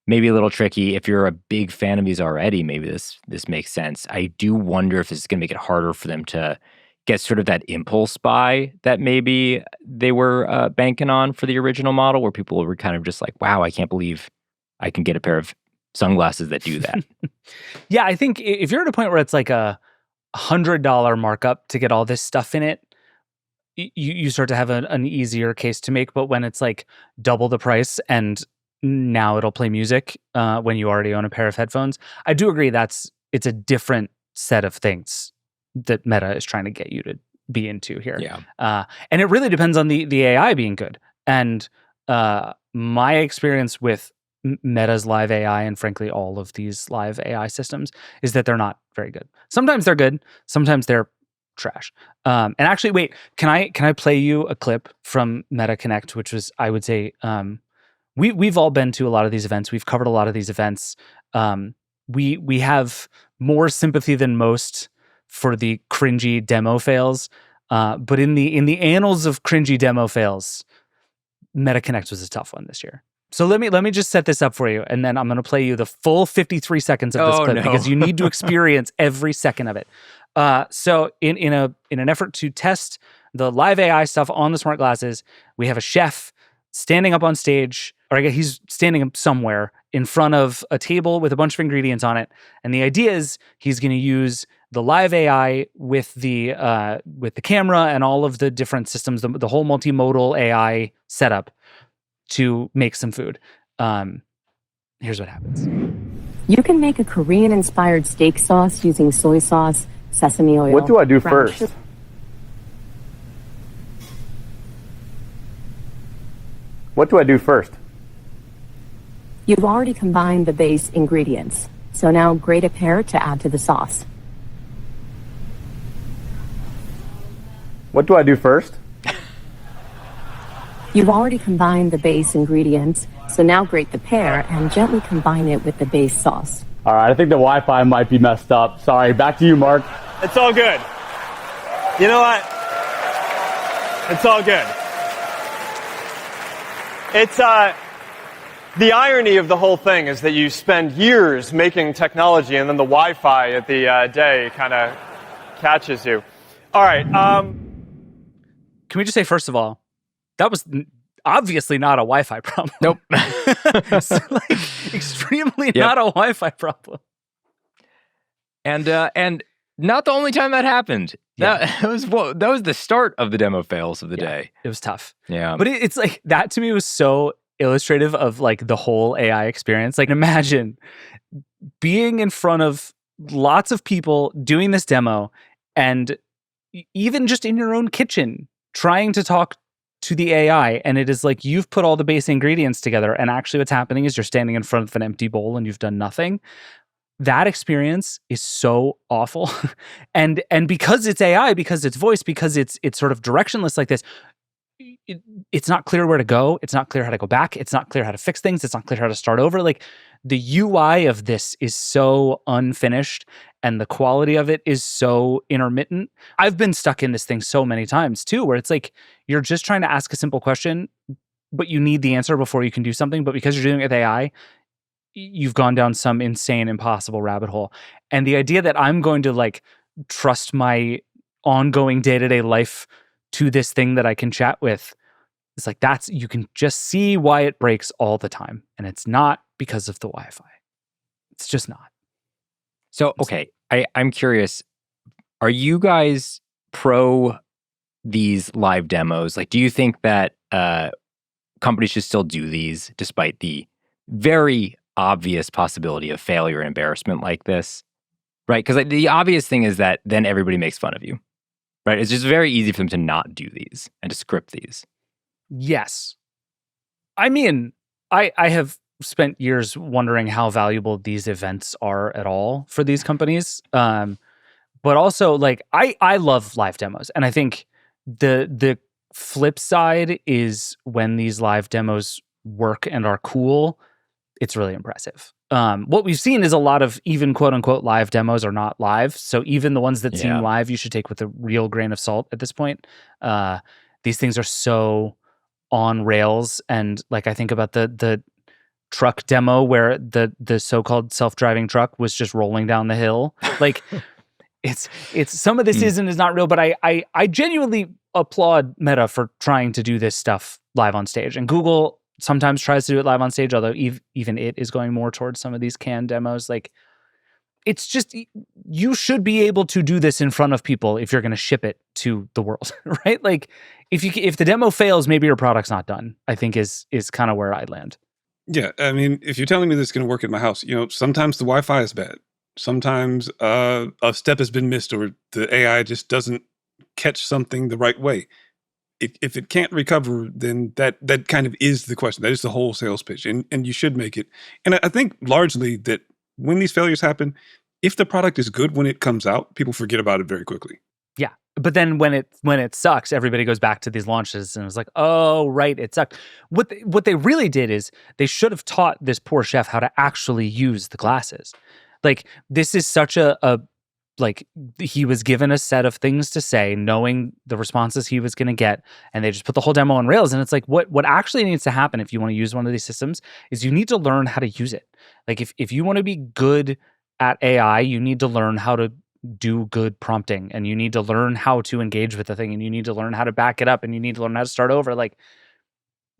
maybe a little tricky. If you're a big fan of these already, maybe this makes sense. I do wonder if this is going to make it harder for them to get sort of that impulse buy that maybe they were banking on for the original model, where people were kind of just like, wow, I can't believe I can get a pair of sunglasses that do that. Yeah, I think if you're at a point where it's like a $100 markup to get all this stuff in it, you start to have an easier case to make. But when it's like double the price and now it'll play music when you already own a pair of headphones, I do agree it's a different set of things that Meta is trying to get you to be into here. Yeah. And it really depends on the AI being good. And my experience with Meta's live AI, and frankly all of these live AI systems, is that they're not very good. Sometimes they're good, sometimes they're trash. And actually, wait, can I play you a clip from Meta Connect, which was, I would say, we've all been to a lot of these events. We've covered a lot of these events. We have more sympathy than most for the cringy demo fails. But in the annals of cringy demo fails, Meta Connect was a tough one this year. So let me just set this up for you, and then I'm going to play you the full 53 seconds of this clip because you need to experience every second of it. So in an effort to test the live AI stuff on the smart glasses, we have a chef standing up on stage, or I guess he's standing up somewhere in front of a table with a bunch of ingredients on it, and the idea is he's going to use the live AI with the camera and all of the different systems, the whole multimodal AI setup, to make some food. Here's what happens. You can make a Korean-inspired steak sauce using soy sauce, sesame oil. What do I do first? What do I do first? You've already combined the base ingredients, so now grate a pear to add to the sauce. What do I do first? You've already combined the base ingredients, so now grate the pear and gently combine it with the base sauce. All right, I think the Wi-Fi might be messed up. Sorry, back to you, Mark. It's all good. You know what? It's all good. It's, the irony of the whole thing is that you spend years making technology and then the Wi-Fi at the day kind of catches you. All right. Can we just say, first of all, that was obviously not a Wi-Fi problem. Nope. It's like extremely not a Wi-Fi problem. And not the only time that happened. Yeah. That was the start of the demo fails of the day. It was tough. Yeah. But it's like, that to me was so illustrative of like the whole AI experience. Like, imagine being in front of lots of people doing this demo, and even just in your own kitchen trying to talk to the AI, and it is like you've put all the base ingredients together, and actually what's happening is you're standing in front of an empty bowl and you've done nothing. That experience is so awful. and because it's AI, because it's voice, because it's sort of directionless like this, it's not clear where to go. It's not clear how to go back. It's not clear how to fix things. It's not clear how to start over. Like, the UI of this is so unfinished, and the quality of it is so intermittent. I've been stuck in this thing so many times too, where it's like you're just trying to ask a simple question, but you need the answer before you can do something. But because you're doing it with AI, you've gone down some insane, impossible rabbit hole. And the idea that I'm going to like trust my ongoing day-to-day life to this thing that I can chat with, it's like, you can just see why it breaks all the time. And it's not because of the Wi-Fi. It's just not. So, okay, I'm curious, are you guys pro these live demos? Like, do you think that companies should still do these despite the very obvious possibility of failure and embarrassment like this? Right? Because the obvious thing is that then everybody makes fun of you. Right? It's just very easy for them to not do these and to script these. Yes. I mean, I have spent years wondering how valuable these events are at all for these companies. But also, like, I love live demos. And I think the flip side is when these live demos work and are cool, it's really impressive. What we've seen is a lot of even quote unquote live demos are not live. So even the ones that seem live, you should take with a real grain of salt at this point. These things are so on rails. And like, I think about the truck demo where the so-called self-driving truck was just rolling down the hill. Like it's some of this is not real, but I genuinely applaud Meta for trying to do this stuff live on stage. And Google sometimes tries to do it live on stage, although even it is going more towards some of these canned demos. Like, it's just, you should be able to do this in front of people if you're going to ship it to the world, right? Like, if the demo fails, maybe your product's not done, I think is kind of where I land. Yeah, I mean, if you're telling me this is going to work at my house, sometimes the Wi-Fi is bad. Sometimes a step has been missed, or the AI just doesn't catch something the right way. If it can't recover, then that kind of is the question. That is the whole sales pitch, and you should make it. And I think largely that when these failures happen, if the product is good when it comes out, people forget about it very quickly. Yeah, but then when it sucks, everybody goes back to these launches and it's like, oh right, it sucked. What they really did is they should have taught this poor chef how to actually use the glasses. Like, this is such a like, he was given a set of things to say, knowing the responses he was going to get, and they just put the whole demo on rails. And it's like, what actually needs to happen if you want to use one of these systems is you need to learn how to use it. Like, if you want to be good at AI, you need to learn how to do good prompting, and you need to learn how to engage with the thing, and you need to learn how to back it up, and you need to learn how to start over. Like,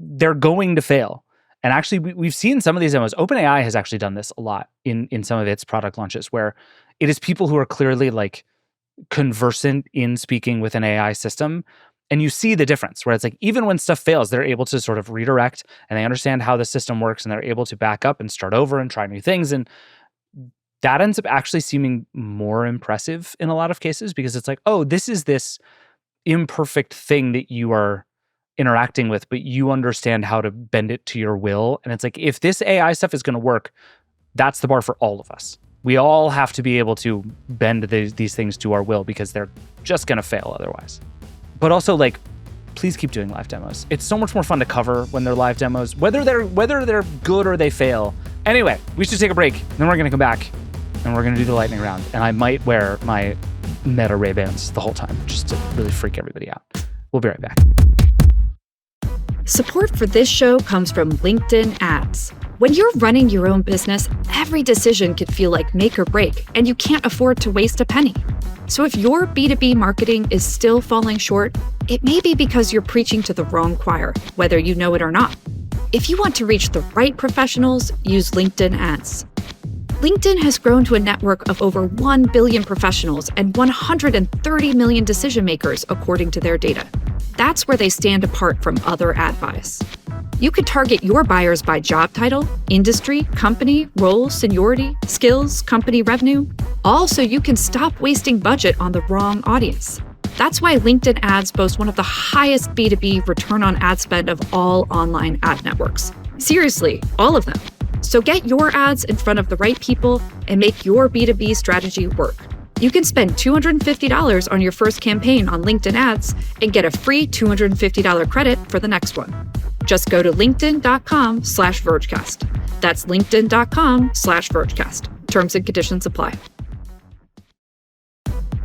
they're going to fail. And actually, we've seen some of these demos. OpenAI has actually done this a lot in some of its product launches, where it is people who are clearly like conversant in speaking with an AI system. And you see the difference where it's like, even when stuff fails, they're able to sort of redirect, and they understand how the system works, and they're able to back up and start over and try new things. And that ends up actually seeming more impressive in a lot of cases, because it's like, oh, this is this imperfect thing that you are interacting with, but you understand how to bend it to your will. And it's like, if this AI stuff is going to work, that's the bar for all of us. We all have to be able to bend these things to our will, because they're just going to fail otherwise. But also, like, please keep doing live demos. It's so much more fun to cover when they're live demos, whether they're good or they fail. Anyway, we should take a break. Then we're going to come back and we're going to do the lightning round. And I might wear my Meta RayBans the whole time just to really freak everybody out. We'll be right back. Support for this show comes from LinkedIn Ads. When you're running your own business, every decision could feel like make or break, and you can't afford to waste a penny. So if your B2B marketing is still falling short, it may be because you're preaching to the wrong choir, whether you know it or not. If you want to reach the right professionals, use LinkedIn Ads. LinkedIn has grown to a network of over 1 billion professionals and 130 million decision makers, according to their data. That's where they stand apart from other ad buys. You could target your buyers by job title, industry, company, role, seniority, skills, company revenue, all so you can stop wasting budget on the wrong audience. That's why LinkedIn Ads boast one of the highest B2B return on ad spend of all online ad networks. Seriously, all of them. So get your ads in front of the right people and make your B2B strategy work. You can spend $250 on your first campaign on LinkedIn Ads and get a free $250 credit for the next one. Just go to linkedin.com/Vergecast. That's linkedin.com/Vergecast. Terms and conditions apply.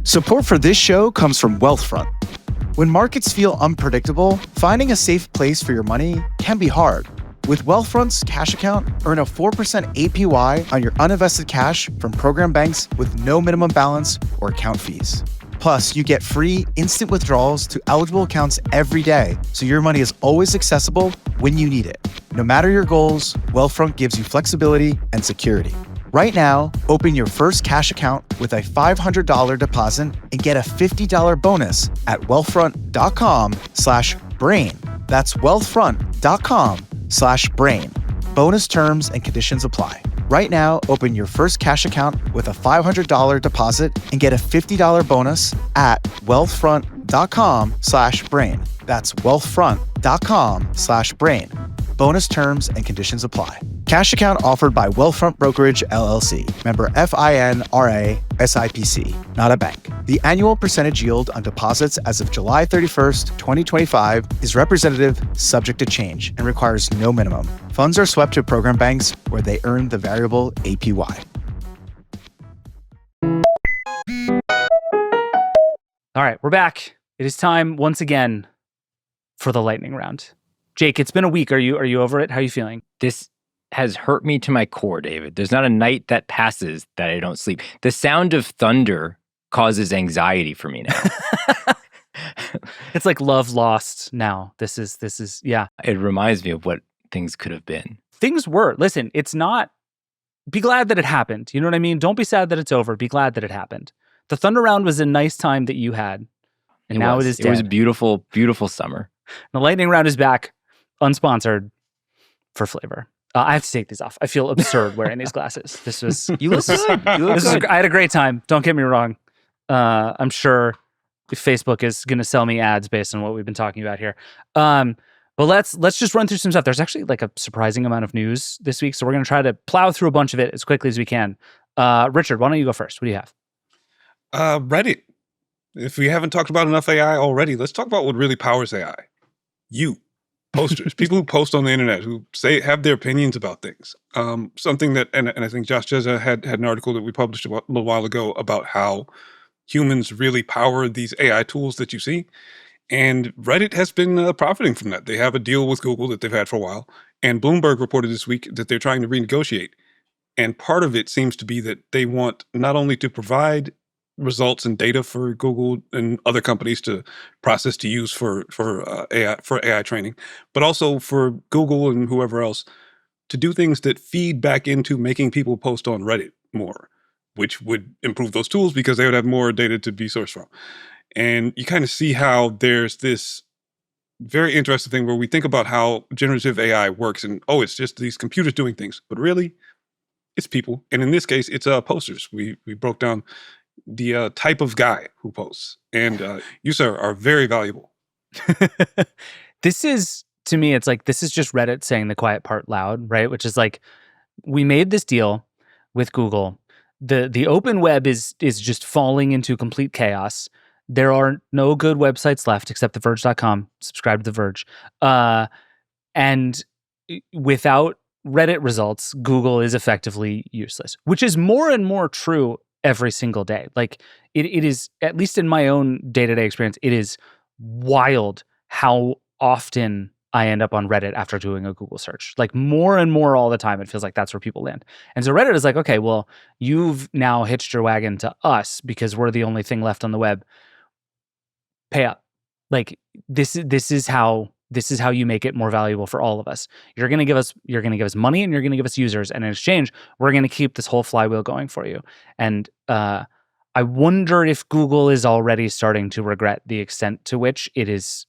Support for this show comes from Wealthfront. When markets feel unpredictable, finding a safe place for your money can be hard. With Wealthfront's cash account, earn a 4% APY on your uninvested cash from program banks with no minimum balance or account fees. Plus, you get free instant withdrawals to eligible accounts every day, so your money is always accessible when you need it. No matter your goals, Wealthfront gives you flexibility and security. Right now, open your first cash account with a $500 deposit and get a $50 bonus at wealthfront.com/brain. That's wealthfront.com/brain. Bonus terms and conditions apply. Right now, open your first cash account with a $500 deposit and get a $50 bonus at wealthfront.com/brain. That's wealthfront.com/brain. Bonus terms and conditions apply. Cash account offered by Wealthfront Brokerage, LLC. Member FINRA SIPC, not a bank. The annual percentage yield on deposits as of July 31st, 2025 is representative, subject to change, and requires no minimum. Funds are swept to program banks where they earn the variable APY. All right, we're back. It is time once again for the lightning round. Jake, it's been a week. Are you over it? How are you feeling? This has hurt me to my core, David. There's not a night that passes that I don't sleep. The sound of thunder causes anxiety for me now. It's like love lost now. This is yeah. It reminds me of what things could have been. Things were. Listen, it's not. Be glad that it happened. You know what I mean? Don't be sad that it's over. Be glad that it happened. The thunder round was a nice time that you had. And now it is dead. It was a beautiful, beautiful summer. The lightning round is back, unsponsored, for flavor. I have to take these off. I feel absurd wearing these glasses. This was You look good. I had a great time. Don't get me wrong. I'm sure Facebook is going to sell me ads based on what we've been talking about here. But let's just run through some stuff. There's actually like a surprising amount of news this week, so we're going to try to plow through a bunch of it as quickly as we can. Richard, why don't you go first? What do you have? Reddit. If we haven't talked about enough AI already, let's talk about what really powers AI. You, posters, people who post on the internet, who have their opinions about things. Something that, and I think Josh Jezza had an article that we published a little while ago about how humans really power these AI tools that you see. And Reddit has been profiting from that. They have a deal with Google that they've had for a while. And Bloomberg reported this week that they're trying to renegotiate. And part of it seems to be that they want not only to provide results and data for Google and other companies to process to use for AI training, but also for Google and whoever else to do things that feed back into making people post on Reddit more, which would improve those tools because they would have more data to be sourced from. And you kind of see how there's this very interesting thing where we think about how generative AI works and, oh, it's just these computers doing things, but really it's people. And in this case, it's posters. We broke down the type of guy who posts. And you, sir, are very valuable. This is, to me, it's like, this is just Reddit saying the quiet part loud, right? Which is like, we made this deal with Google. The open web is just falling into complete chaos. There are no good websites left except the Verge.com. Subscribe to the Verge. And without Reddit results, Google is effectively useless, which is more and more true every single day. Like it is, at least in my own day-to-day experience, it is wild how often I end up on Reddit after doing a Google search. Like more and more all the time, it feels like that's where people land. And so Reddit is like, okay, well, you've now hitched your wagon to us because we're the only thing left on the web. Pay up. Like this is how you make it more valuable for all of us. You're going to give us money and you're going to give us users. And in exchange, we're going to keep this whole flywheel going for you. And I wonder if Google is already starting to regret the extent to which it is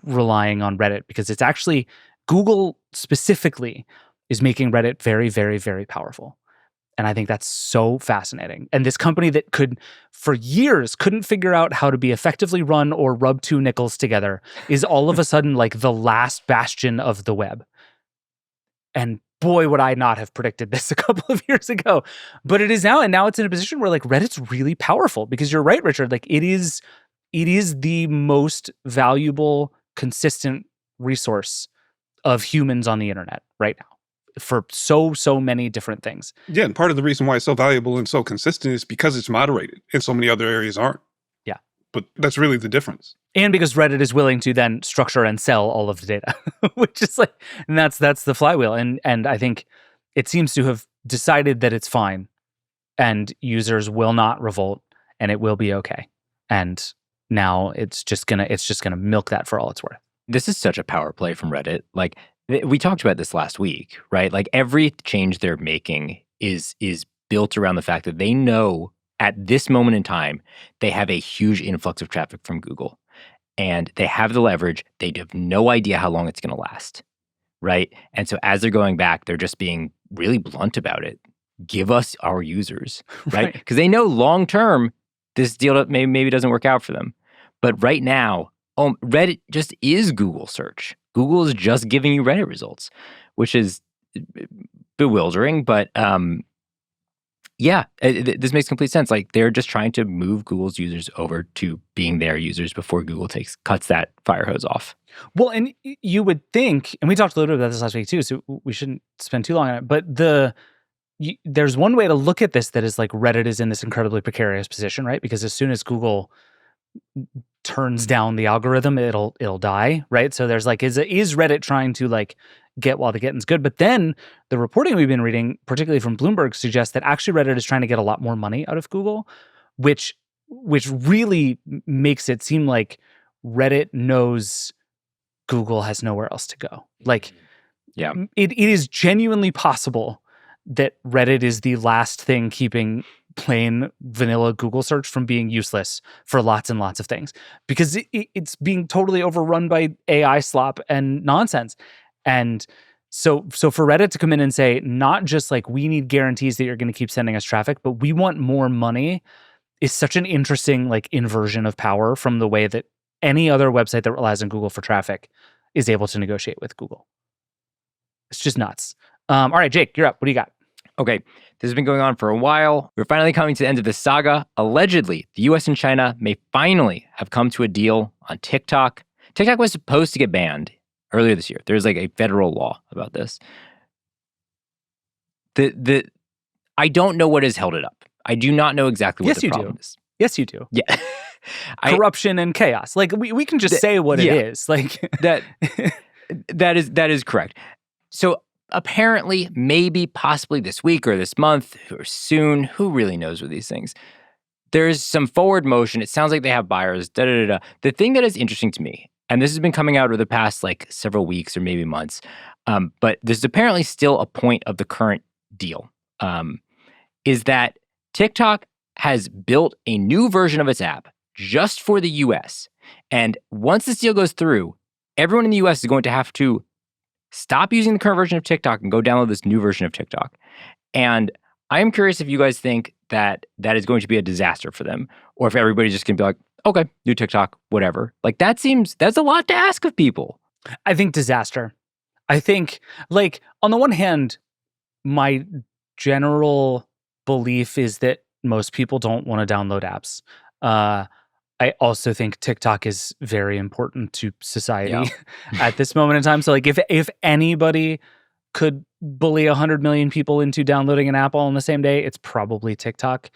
relying on Reddit, because it's actually, Google specifically is making Reddit very, very, very powerful. And I think that's so fascinating. And this company that for years, couldn't figure out how to be effectively run or rub two nickels together is all of a sudden like the last bastion of the web. And boy, would I not have predicted this a couple of years ago. But it is now, and now it's in a position where like Reddit's really powerful, because you're right, Richard, like it is the most valuable, consistent resource of humans on the internet right now, for so many different things. Yeah, and part of the reason why it's so valuable and so consistent is because it's moderated, and so many other areas aren't. Yeah. But that's really the difference. And because Reddit is willing to then structure and sell all of the data, which is like, and that's the flywheel. And I think it seems to have decided that it's fine, and users will not revolt, and it will be okay. And now it's just gonna milk that for all it's worth. This is such a power play from Reddit. Like, we talked about this last week, right? Like every change they're making is built around the fact that they know at this moment in time, they have a huge influx of traffic from Google, and they have the leverage. They have no idea how long it's going to last, right? And so as they're going back, they're just being really blunt about it. Give us our users, right? Because they know long-term, this deal maybe doesn't work out for them. But right now, Reddit just is Google search. Google is just giving you Reddit results, which is bewildering. But this makes complete sense. Like, they're just trying to move Google's users over to being their users before Google cuts that fire hose off. Well, and you would think, and we talked a little bit about this last week too, so we shouldn't spend too long on it, but there's one way to look at this that is like Reddit is in this incredibly precarious position, right? Because as soon as Google turns down the algorithm, it'll die, right? So there's like, is Reddit trying to like get while the getting's good? But then the reporting we've been reading, particularly from Bloomberg, suggests that actually Reddit is trying to get a lot more money out of Google, which really makes it seem like Reddit knows Google has nowhere else to go. Like, yeah, it is genuinely possible that Reddit is the last thing keeping plain vanilla Google search from being useless for lots and lots of things, because it's being totally overrun by AI slop and nonsense. And so for Reddit to come in and say, not just like, we need guarantees that you're going to keep sending us traffic, but we want more money, is such an interesting like inversion of power from the way that any other website that relies on Google for traffic is able to negotiate with Google. It's just nuts. All right, Jake, you're up. What do you got? Okay, this has been going on for a while. We're finally coming to the end of this saga. Allegedly, the US and China may finally have come to a deal on TikTok. TikTok was supposed to get banned earlier this year. There's like a federal law about this. I don't know what has held it up. I do not know exactly what the problem is. Yes, you do. Yeah. Corruption and chaos. Like, we can just say what it is. Like that is correct. So apparently, maybe possibly this week or this month or soon, who really knows with these things, there's some forward motion. It sounds like they have buyers. The thing that is interesting to me, and this has been coming out over the past like several weeks or maybe months, but there's apparently still a point of the current deal, is that TikTok has built a new version of its app just for the US. And once this deal goes through, everyone in the US is going to have to stop using the current version of TikTok and go download this new version of TikTok. And I am curious if you guys think that is going to be a disaster for them, or if everybody's just going to be like, okay, new TikTok, whatever. Like, that's a lot to ask of people. I think disaster. I think, like, on the one hand, my general belief is that most people don't want to download apps. I also think TikTok is very important to society at this moment in time. So like, if anybody could bully 100 million people into downloading an app all in the same day, it's probably TikTok.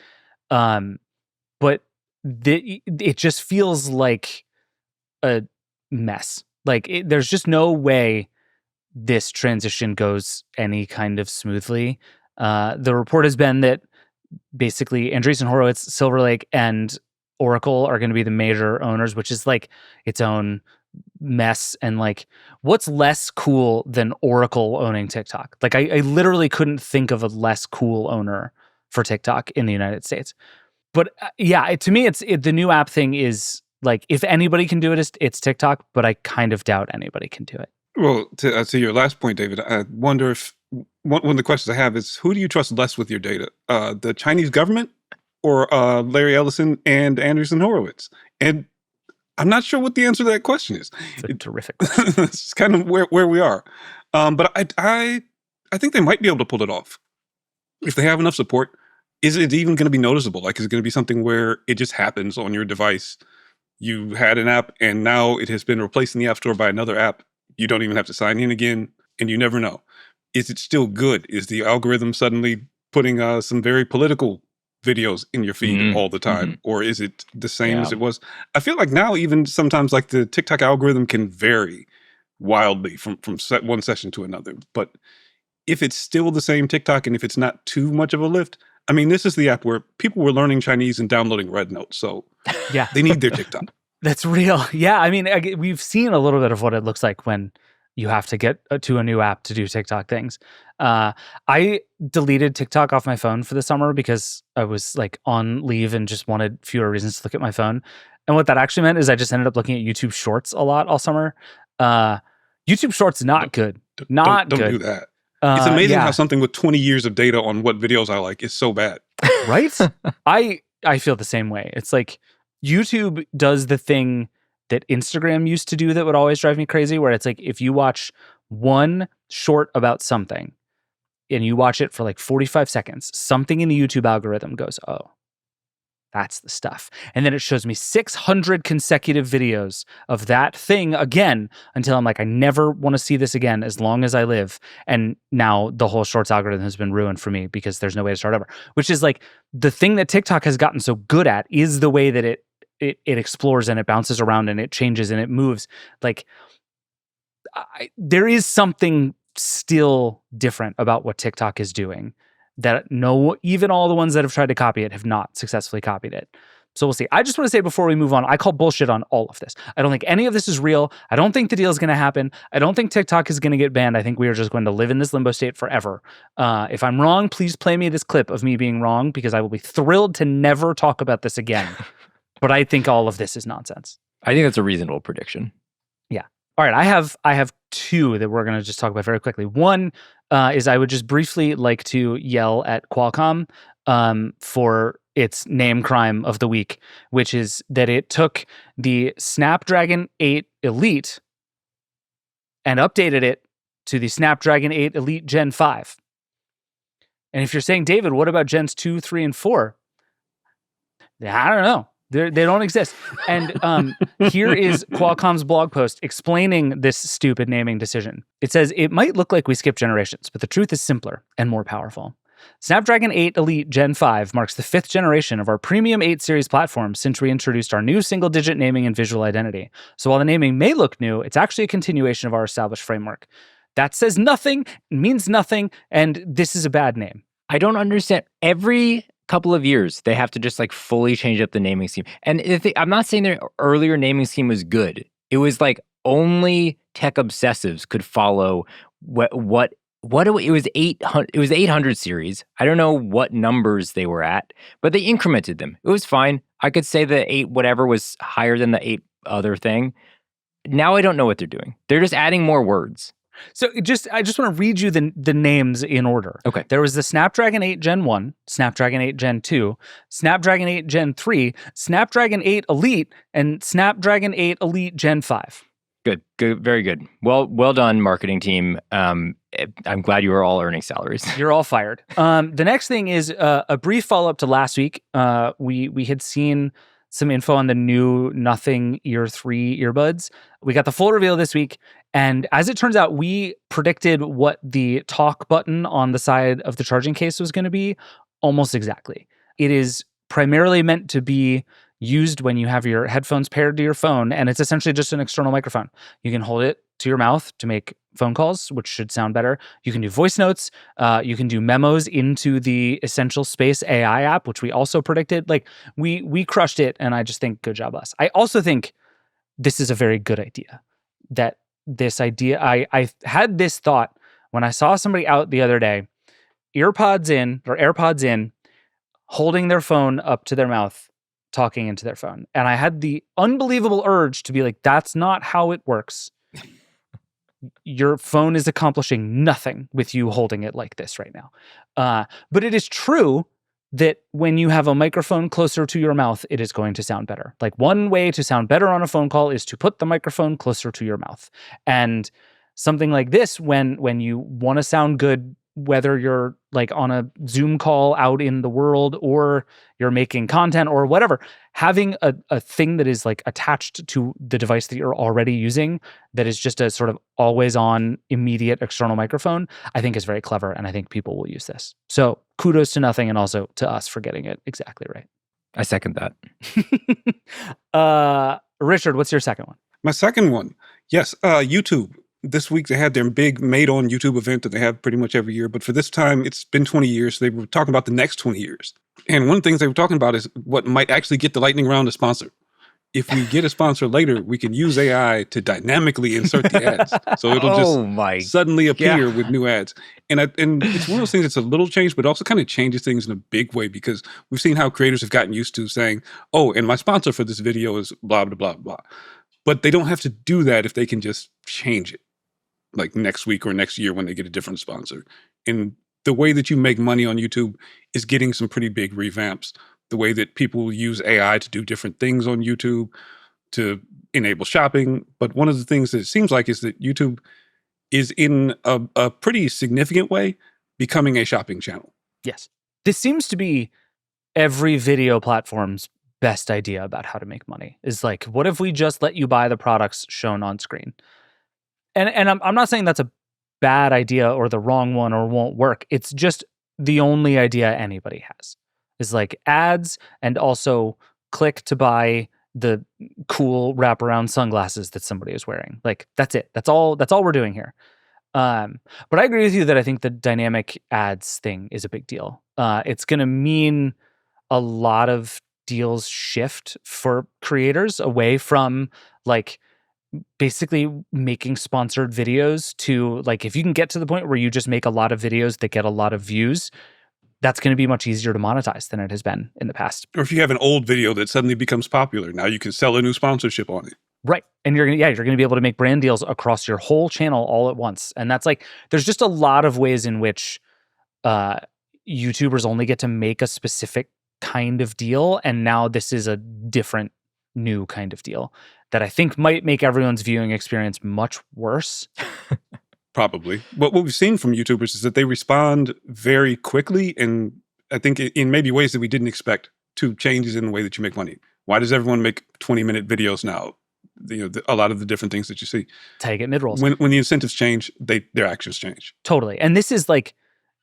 But it just feels like a mess. Like, there's just no way this transition goes any kind of smoothly. The report has been that basically Andreessen Horowitz, Silver Lake, and Oracle are going to be the major owners, which is like its own mess. And like, what's less cool than Oracle owning TikTok? Like, I literally couldn't think of a less cool owner for TikTok in the United States. But to me, the new app thing is like, if anybody can do it, it's TikTok, but I kind of doubt anybody can do it. Well, to your last point, David, I wonder if one of the questions I have is, who do you trust less with your data? The Chinese government or Larry Ellison and Andreessen Horowitz? And I'm not sure what the answer to that question is. It's a terrific question. It's kind of where we are. But I think they might be able to pull it off. If they have enough support, is it even going to be noticeable? Like, is it going to be something where it just happens on your device? You had an app and now it has been replaced in the App Store by another app. You don't even have to sign in again, and you never know. Is it still good? Is the algorithm suddenly putting some very political videos in your feed all the time? Or is it the same as it was? I feel like now even sometimes like the TikTok algorithm can vary wildly from one session to another. But if it's still the same TikTok and if it's not too much of a lift, I mean, this is the app where people were learning Chinese and downloading Red Note. So they need their TikTok. That's real. Yeah. I mean, we've seen a little bit of what it looks like when you have to get to a new app to do TikTok things. I deleted TikTok off my phone for the summer because I was like on leave and just wanted fewer reasons to look at my phone. And what that actually meant is I just ended up looking at YouTube Shorts a lot all summer. YouTube Shorts, not good. Not good. Don't do that. It's amazing how something with 20 years of data on what videos I like is so bad. Right? I feel the same way. It's like YouTube does the thing that Instagram used to do that would always drive me crazy, where it's like if you watch one short about something and you watch it for like 45 seconds, something in the YouTube algorithm goes, oh, that's the stuff. And then it shows me 600 consecutive videos of that thing again until I'm like, I never want to see this again as long as I live. And now the whole shorts algorithm has been ruined for me because there's no way to start over, which is like the thing that TikTok has gotten so good at is the way that it explores and it bounces around and it changes and it moves. Like there is something still different about what TikTok is doing that even all the ones that have tried to copy it have not successfully copied it. So we'll see. I just want to say before we move on, I call bullshit on all of this. I don't think any of this is real. I don't think the deal is going to happen. I don't think TikTok is going to get banned. I think we are just going to live in this limbo state forever. If I'm wrong, please play me this clip of me being wrong because I will be thrilled to never talk about this again. But I think all of this is nonsense. I think that's a reasonable prediction. Yeah. All right. I have two that we're going to just talk about very quickly. One is I would just briefly like to yell at Qualcomm for its name crime of the week, which is that it took the Snapdragon 8 Elite and updated it to the Snapdragon 8 Elite Gen 5. And if you're saying, David, what about Gens 2, 3, and 4? I don't know. They don't exist. And here is Qualcomm's blog post explaining this stupid naming decision. It says, it might look like we skipped generations, but the truth is simpler and more powerful. Snapdragon 8 Elite Gen 5 marks the 5th generation of our premium 8 series platform since we introduced our new single-digit naming and visual identity. So while the naming may look new, it's actually a continuation of our established framework. That says nothing, means nothing, and this is a bad name. I don't understand. Every couple of years, they have to just like fully change up the naming scheme. And I'm not saying their earlier naming scheme was good. It was like only tech obsessives could follow what it was 800. It was 800 series. I don't know what numbers they were at, but they incremented them. It was fine. I could say the 8 whatever was higher than the 8 other thing. Now I don't know what they're doing. They're just adding more words. So I just want to read you the names in order. Okay. There was the Snapdragon 8 Gen 1, Snapdragon 8 Gen 2, Snapdragon 8 Gen 3, Snapdragon 8 Elite, and Snapdragon 8 Elite Gen 5. Good, very good. Well done, marketing team. I'm glad you are all earning salaries. You're all fired. The next thing is a brief follow-up to last week. We had seen some info on the new Nothing Ear 3 earbuds. We got the full reveal this week. And as it turns out, we predicted what the talk button on the side of the charging case was going to be almost exactly. It is primarily meant to be used when you have your headphones paired to your phone, and it's essentially just an external microphone. You can hold it to your mouth to make phone calls, which should sound better. You can do voice notes. You can do memos into the Essential Space AI app, which we also predicted. Like we crushed it, and I just think good job us. I also think this is a very good idea. I had this thought when I saw somebody out the other day, AirPods in, holding their phone up to their mouth, talking into their phone. And I had the unbelievable urge to be like, that's not how it works. Your phone is accomplishing nothing with you holding it like this right now. But it is true that when you have a microphone closer to your mouth, it is going to sound better. Like one way to sound better on a phone call is to put the microphone closer to your mouth. And something like this, when you want to sound good, whether you're like on a Zoom call out in the world or you're making content or whatever, having a thing that is like attached to the device that you're already using that is just a sort of always on immediate external microphone, I think is very clever. And I think people will use this. So kudos to Nothing and also to us for getting it exactly right. I second that. Richard, what's your second one? My second one, yes, YouTube. This week they had their big Made on YouTube event that they have pretty much every year. But for this time, it's been 20 years. So they were talking about the next 20 years. And one of the things they were talking about is what might actually get the lightning round a sponsor. If we get a sponsor later, we can use AI to dynamically insert the ads. So it'll just suddenly appear with new ads. And it's one of those things that's a little change, but also kind of changes things in a big way because we've seen how creators have gotten used to saying, oh, and my sponsor for this video is blah, blah, blah, blah. But they don't have to do that if they can just change it. Like next week or next year when they get a different sponsor. And the way that you make money on YouTube is getting some pretty big revamps. The way that people use AI to do different things on YouTube, to enable shopping. But one of the things that it seems like is that YouTube is in a pretty significant way becoming a shopping channel. Yes. This seems to be every video platform's best idea about how to make money is like, what if we just let you buy the products shown on screen? And I'm not saying that's a bad idea or the wrong one or won't work. It's just the only idea anybody has is like ads and also click to buy the cool wraparound sunglasses that somebody is wearing. Like that's it. That's all we're doing here. But I agree with you that I think the dynamic ads thing is a big deal. It's going to mean a lot of deals shift for creators away from like basically making sponsored videos to like, if you can get to the point where you just make a lot of videos that get a lot of views, that's going to be much easier to monetize than it has been in the past. Or if you have an old video that suddenly becomes popular, now you can sell a new sponsorship on it. Right. And you're going to be able to make brand deals across your whole channel all at once. And that's like, there's just a lot of ways in which YouTubers only get to make a specific kind of deal. And now this is a different new kind of deal that I think might make everyone's viewing experience much worse. Probably. But what we've seen from YouTubers is that they respond very quickly, and I think in maybe ways that we didn't expect, to changes in the way that you make money. Why does everyone make 20-minute videos now? A lot of the different things that you see. That's how you get mid-rolls. When the incentives change, their actions change. Totally. And this is like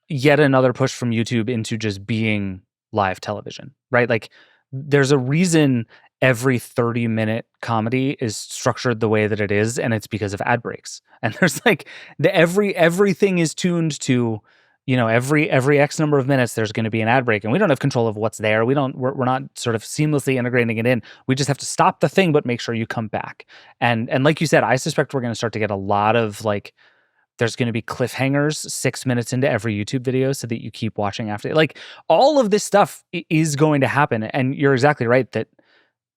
yet another push from YouTube into just being live television, right? Like there's a reason every 30-minute comedy is structured the way that it is, and it's because of ad breaks. And there's like everything is tuned to, every X number of minutes there's going to be an ad break, and we don't have control of what's there. We're not sort of seamlessly integrating it in. We just have to stop the thing, but make sure you come back. And like you said, I suspect we're going to start to get a lot of like, there's going to be cliffhangers 6 minutes into every YouTube video so that you keep watching after. Like all of this stuff is going to happen, and you're exactly right that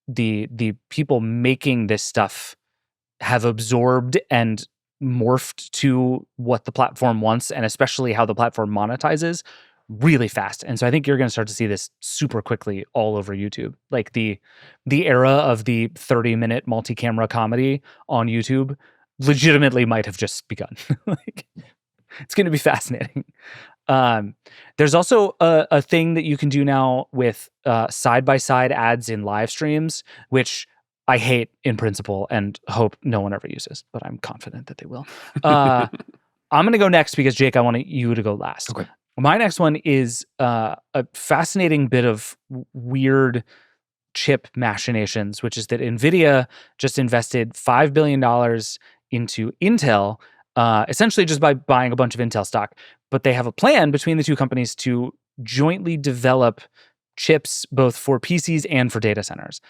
the people making this stuff have absorbed and morphed to what the platform wants, and especially how the platform monetizes really fast. And so I think you're going to start to see this super quickly all over YouTube. Like the era of the 30-minute multi-camera comedy on YouTube legitimately might have just begun. Like, it's going to be fascinating. There's also a thing that you can do now with side-by-side ads in live streams, which I hate in principle and hope no one ever uses, but I'm confident that they will. I'm going to go next because, Jake, I want you to go last. Okay. My next one is a fascinating bit of weird chip machinations, which is that Nvidia just invested $5 billion into Intel, essentially just by buying a bunch of Intel stock. But they have a plan between the two companies to jointly develop chips both for PCs and for data centers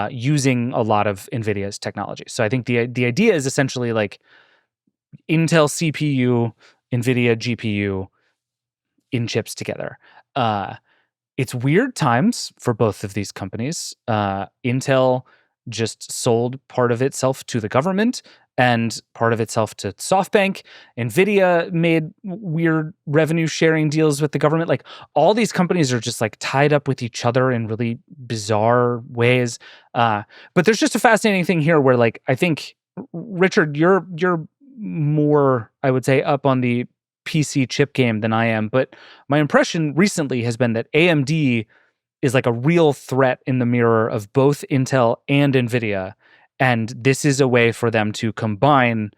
using a lot of Nvidia's technology. So I think the idea is essentially like Intel CPU, Nvidia GPU in chips together. It's weird times for both of these companies. Intel just sold part of itself to the government and part of itself to SoftBank. Nvidia made weird revenue sharing deals with the government. Like all these companies are just like tied up with each other in really bizarre ways. But there's just a fascinating thing here where like, I think, Richard, you're more, I would say, up on the PC chip game than I am. But my impression recently has been that AMD is like a real threat in the mirror of both Intel and Nvidia. And this is a way for them to combine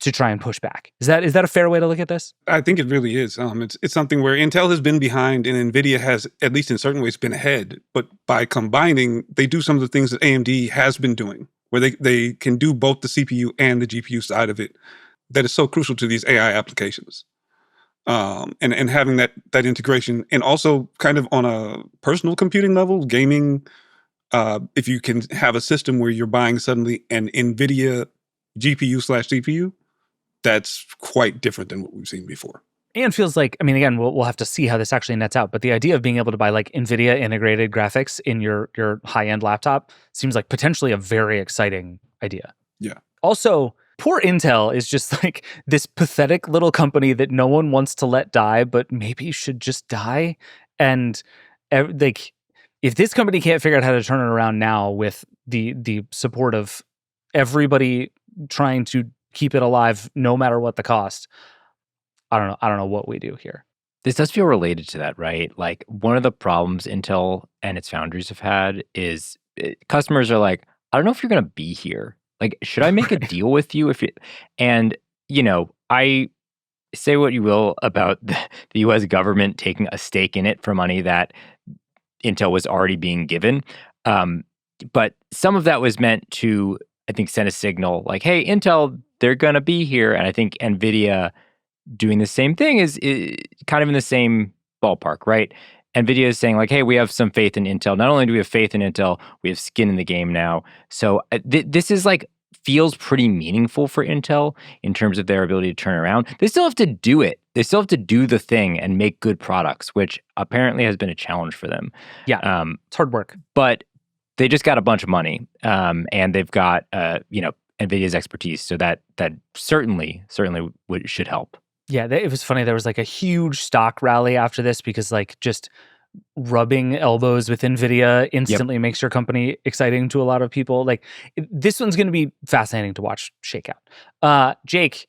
to try and push back. Is that a fair way to look at this? I think it really is. It's something where Intel has been behind and Nvidia has, at least in certain ways, been ahead. But by combining, they do some of the things that AMD has been doing, where they can do both the CPU and the GPU side of it. That is so crucial to these AI applications. And having that integration, and also kind of on a personal computing level, gaming. If you can have a system where you're buying suddenly an NVIDIA GPU/CPU, that's quite different than what we've seen before. And feels like, I mean, again, we'll have to see how this actually nets out, but the idea of being able to buy like NVIDIA integrated graphics in your high-end laptop seems like potentially a very exciting idea. Yeah. Also, poor Intel is just like this pathetic little company that no one wants to let die, but maybe should just die. And like, if this company can't figure out how to turn it around now with the support of everybody trying to keep it alive no matter what the cost. I don't know what we do here. This does feel related to that, right? Like one of the problems Intel and its foundries have had is customers are like, I don't know if you're going to be here. Like, should I make a deal with you if you? And I say what you will about the U.S. government taking a stake in it for money that Intel was already being given, but some of that was meant to, I think, send a signal like, hey, Intel, they're going to be here, and I think Nvidia doing the same thing is kind of in the same ballpark, right? Nvidia is saying like, hey, we have some faith in Intel. Not only do we have faith in Intel, we have skin in the game now. So this is like, feels pretty meaningful for Intel in terms of their ability to turn around. They still have to do it. They still have to do the thing and make good products, which apparently has been a challenge for them. Yeah, it's hard work. But they just got a bunch of money, and they've got Nvidia's expertise, so that certainly should help. Yeah, it was funny. There was like a huge stock rally after this because like just rubbing elbows with Nvidia instantly makes your company exciting to a lot of people. Like this one's going to be fascinating to watch shake out. Jake,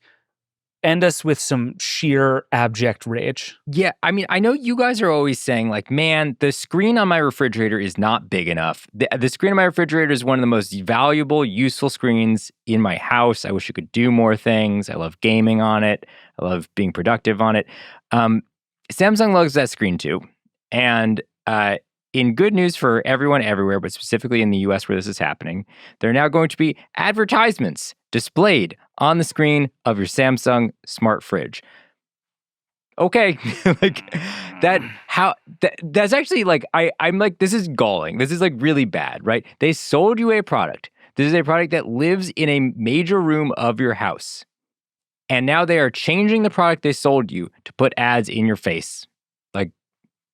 end us with some sheer abject rage. Yeah, I mean, I know you guys are always saying like, man, the screen on my refrigerator is not big enough. The screen on my refrigerator is one of the most valuable, useful screens in my house. I wish it could do more things. I love gaming on it. I love being productive on it. Samsung loves that screen too. And in good news for everyone everywhere, but specifically in the US where this is happening, there are now going to be advertisements displayed on the screen of your Samsung smart fridge. Okay, like that's actually like, I'm like, this is galling. This is like really bad, right? They sold you a product. This is a product that lives in a major room of your house. And now they are changing the product they sold you to put ads in your face. Like,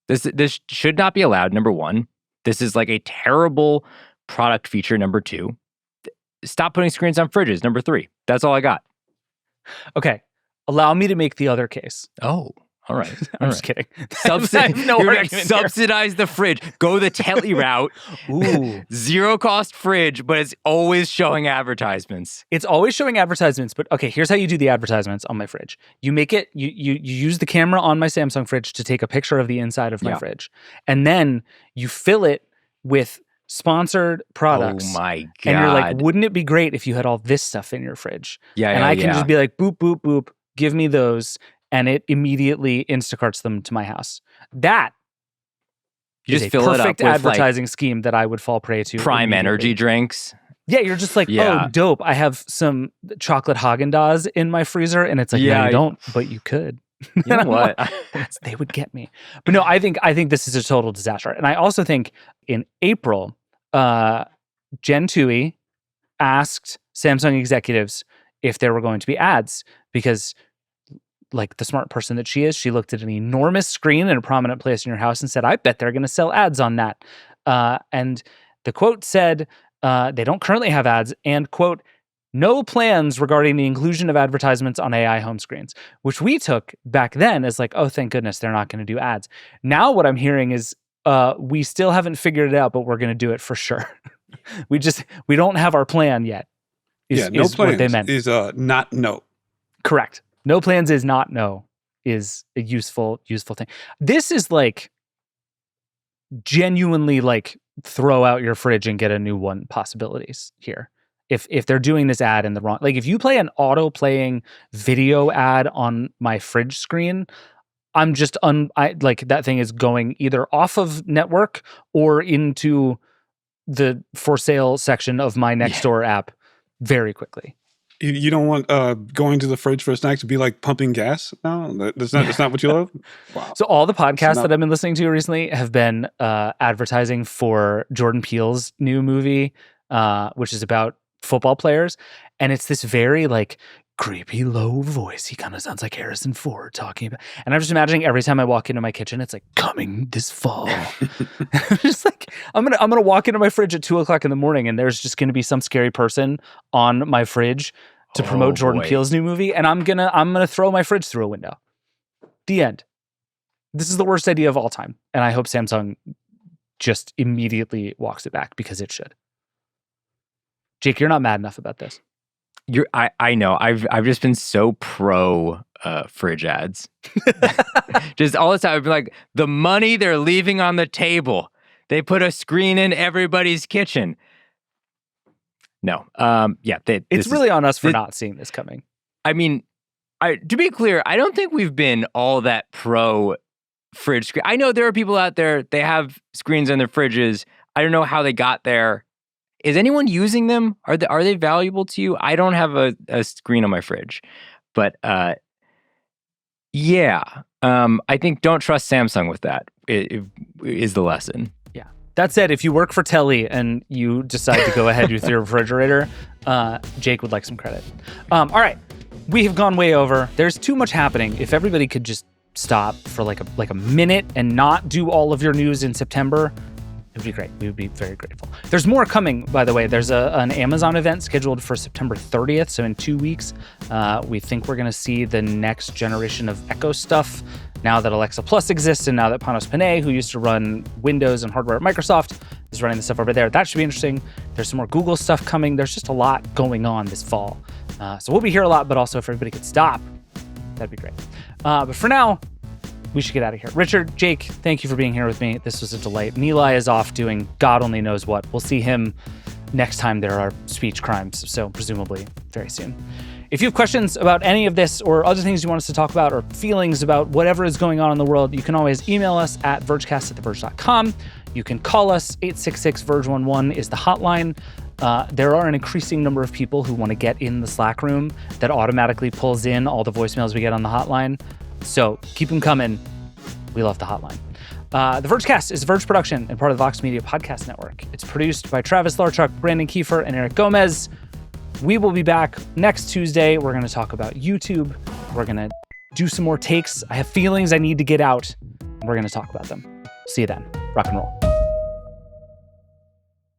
this should not be allowed, number one. This is like a terrible product feature, number two. Stop putting screens on fridges, number three. That's all I got. Okay. Allow me to make the other case. Oh, all right. I'm just kidding. Subsidize the fridge. Go the telly route. Ooh. Zero cost fridge, but it's always showing advertisements. It's always showing advertisements, but okay, here's how you do the advertisements on my fridge. You make it, you use the camera on my Samsung fridge to take a picture of the inside of my fridge. And then you fill it with sponsored products. Oh my God. And you're like, wouldn't it be great if you had all this stuff in your fridge? And I can just be like, boop, boop, boop, give me those. And it immediately Instacarts them to my house. That you is just a fill perfect it up with advertising scheme that I would fall prey to. Prime energy drinks. Yeah, you're just like, oh, dope. I have some chocolate Haagen-Dazs in my freezer. And it's like, no, you don't, but you could. You know what? They would get me. But no, I think this is a total disaster. And I also think in April, Jen Tui asked Samsung executives if there were going to be ads because, like the smart person that she is, she looked at an enormous screen in a prominent place in your house and said, I bet they're going to sell ads on that. And the quote said, they don't currently have ads, and quote, no plans regarding the inclusion of advertisements on AI home screens, which we took back then as like, oh, thank goodness they're not going to do ads. Now what I'm hearing is we still haven't figured it out, but we're going to do it for sure. we don't have our plan yet. No plans what they meant. Is not no. Correct. No plans is not no is a useful thing. This is like genuinely like throw out your fridge and get a new one possibilities here. If they're doing this ad in the wrong, like if you play an auto playing video ad on my fridge screen, I'm just like that thing is going either off of network or into the for sale section of my Nextdoor app very quickly. You don't want going to the fridge for a snack to be like pumping gas? No, that's not what you love? Wow. So all the podcasts that I've been listening to recently have been advertising for Jordan Peele's new movie, which is about football players. And it's this very like creepy low voice. He kind of sounds like Harrison Ford talking about, and I'm just imagining every time I walk into my kitchen, it's like coming this fall. Just like I'm gonna walk into my fridge at 2:00 in the morning, and there's just gonna be some scary person on my fridge to promote Jordan Peele's new movie, and I'm gonna throw my fridge through a window. The end. This is the worst idea of all time, and I hope Samsung just immediately walks it back because it should. Jake, you're not mad enough about this. I know. I've just been so pro fridge ads. Just all the time. I've been like, the money they're leaving on the table. They put a screen in everybody's kitchen. No. It's really on us for not seeing this coming. I mean, to be clear, I don't think we've been all that pro fridge screen. I know there are people out there, they have screens in their fridges. I don't know how they got there. Is anyone using them? Are they valuable to you? I don't have a screen on my fridge. But I think don't trust Samsung with that is the lesson. Yeah. That said, if you work for Telly and you decide to go ahead with your refrigerator, Jake would like some credit. All right. We have gone way over. There's too much happening. If everybody could just stop for like a minute and not do all of your news in September, it would be great. We would be very grateful. There's more coming, by the way. There's an Amazon event scheduled for September 30th, so in 2 weeks. We think we're going to see the next generation of Echo stuff now that Alexa Plus exists and now that Panos Panay, who used to run Windows and hardware at Microsoft, is running the stuff over there. That should be interesting. There's some more Google stuff coming. There's just a lot going on this fall. So we'll be here a lot, but also if everybody could stop, that'd be great. But for now, we should get out of here. Richard, Jake, thank you for being here with me. This was a delight. Nilay is off doing God only knows what. We'll see him next time there are speech crimes, so presumably very soon. If you have questions about any of this or other things you want us to talk about or feelings about whatever is going on in the world, you can always email us at vergecast@theverge.com. You can call us. 866-VERGE11 is the hotline. There are an increasing number of people who want to get in the Slack room that automatically pulls in all the voicemails we get on the hotline. So keep them coming. We love the hotline. The Vergecast is a Verge production and part of the Vox Media Podcast Network. It's produced by Travis Larchuk, Brandon Kiefer, and Eric Gomez. We will be back next Tuesday. We're going to talk about YouTube. We're going to do some more takes. I have feelings I need to get out. We're going to talk about them. See you then. Rock and roll.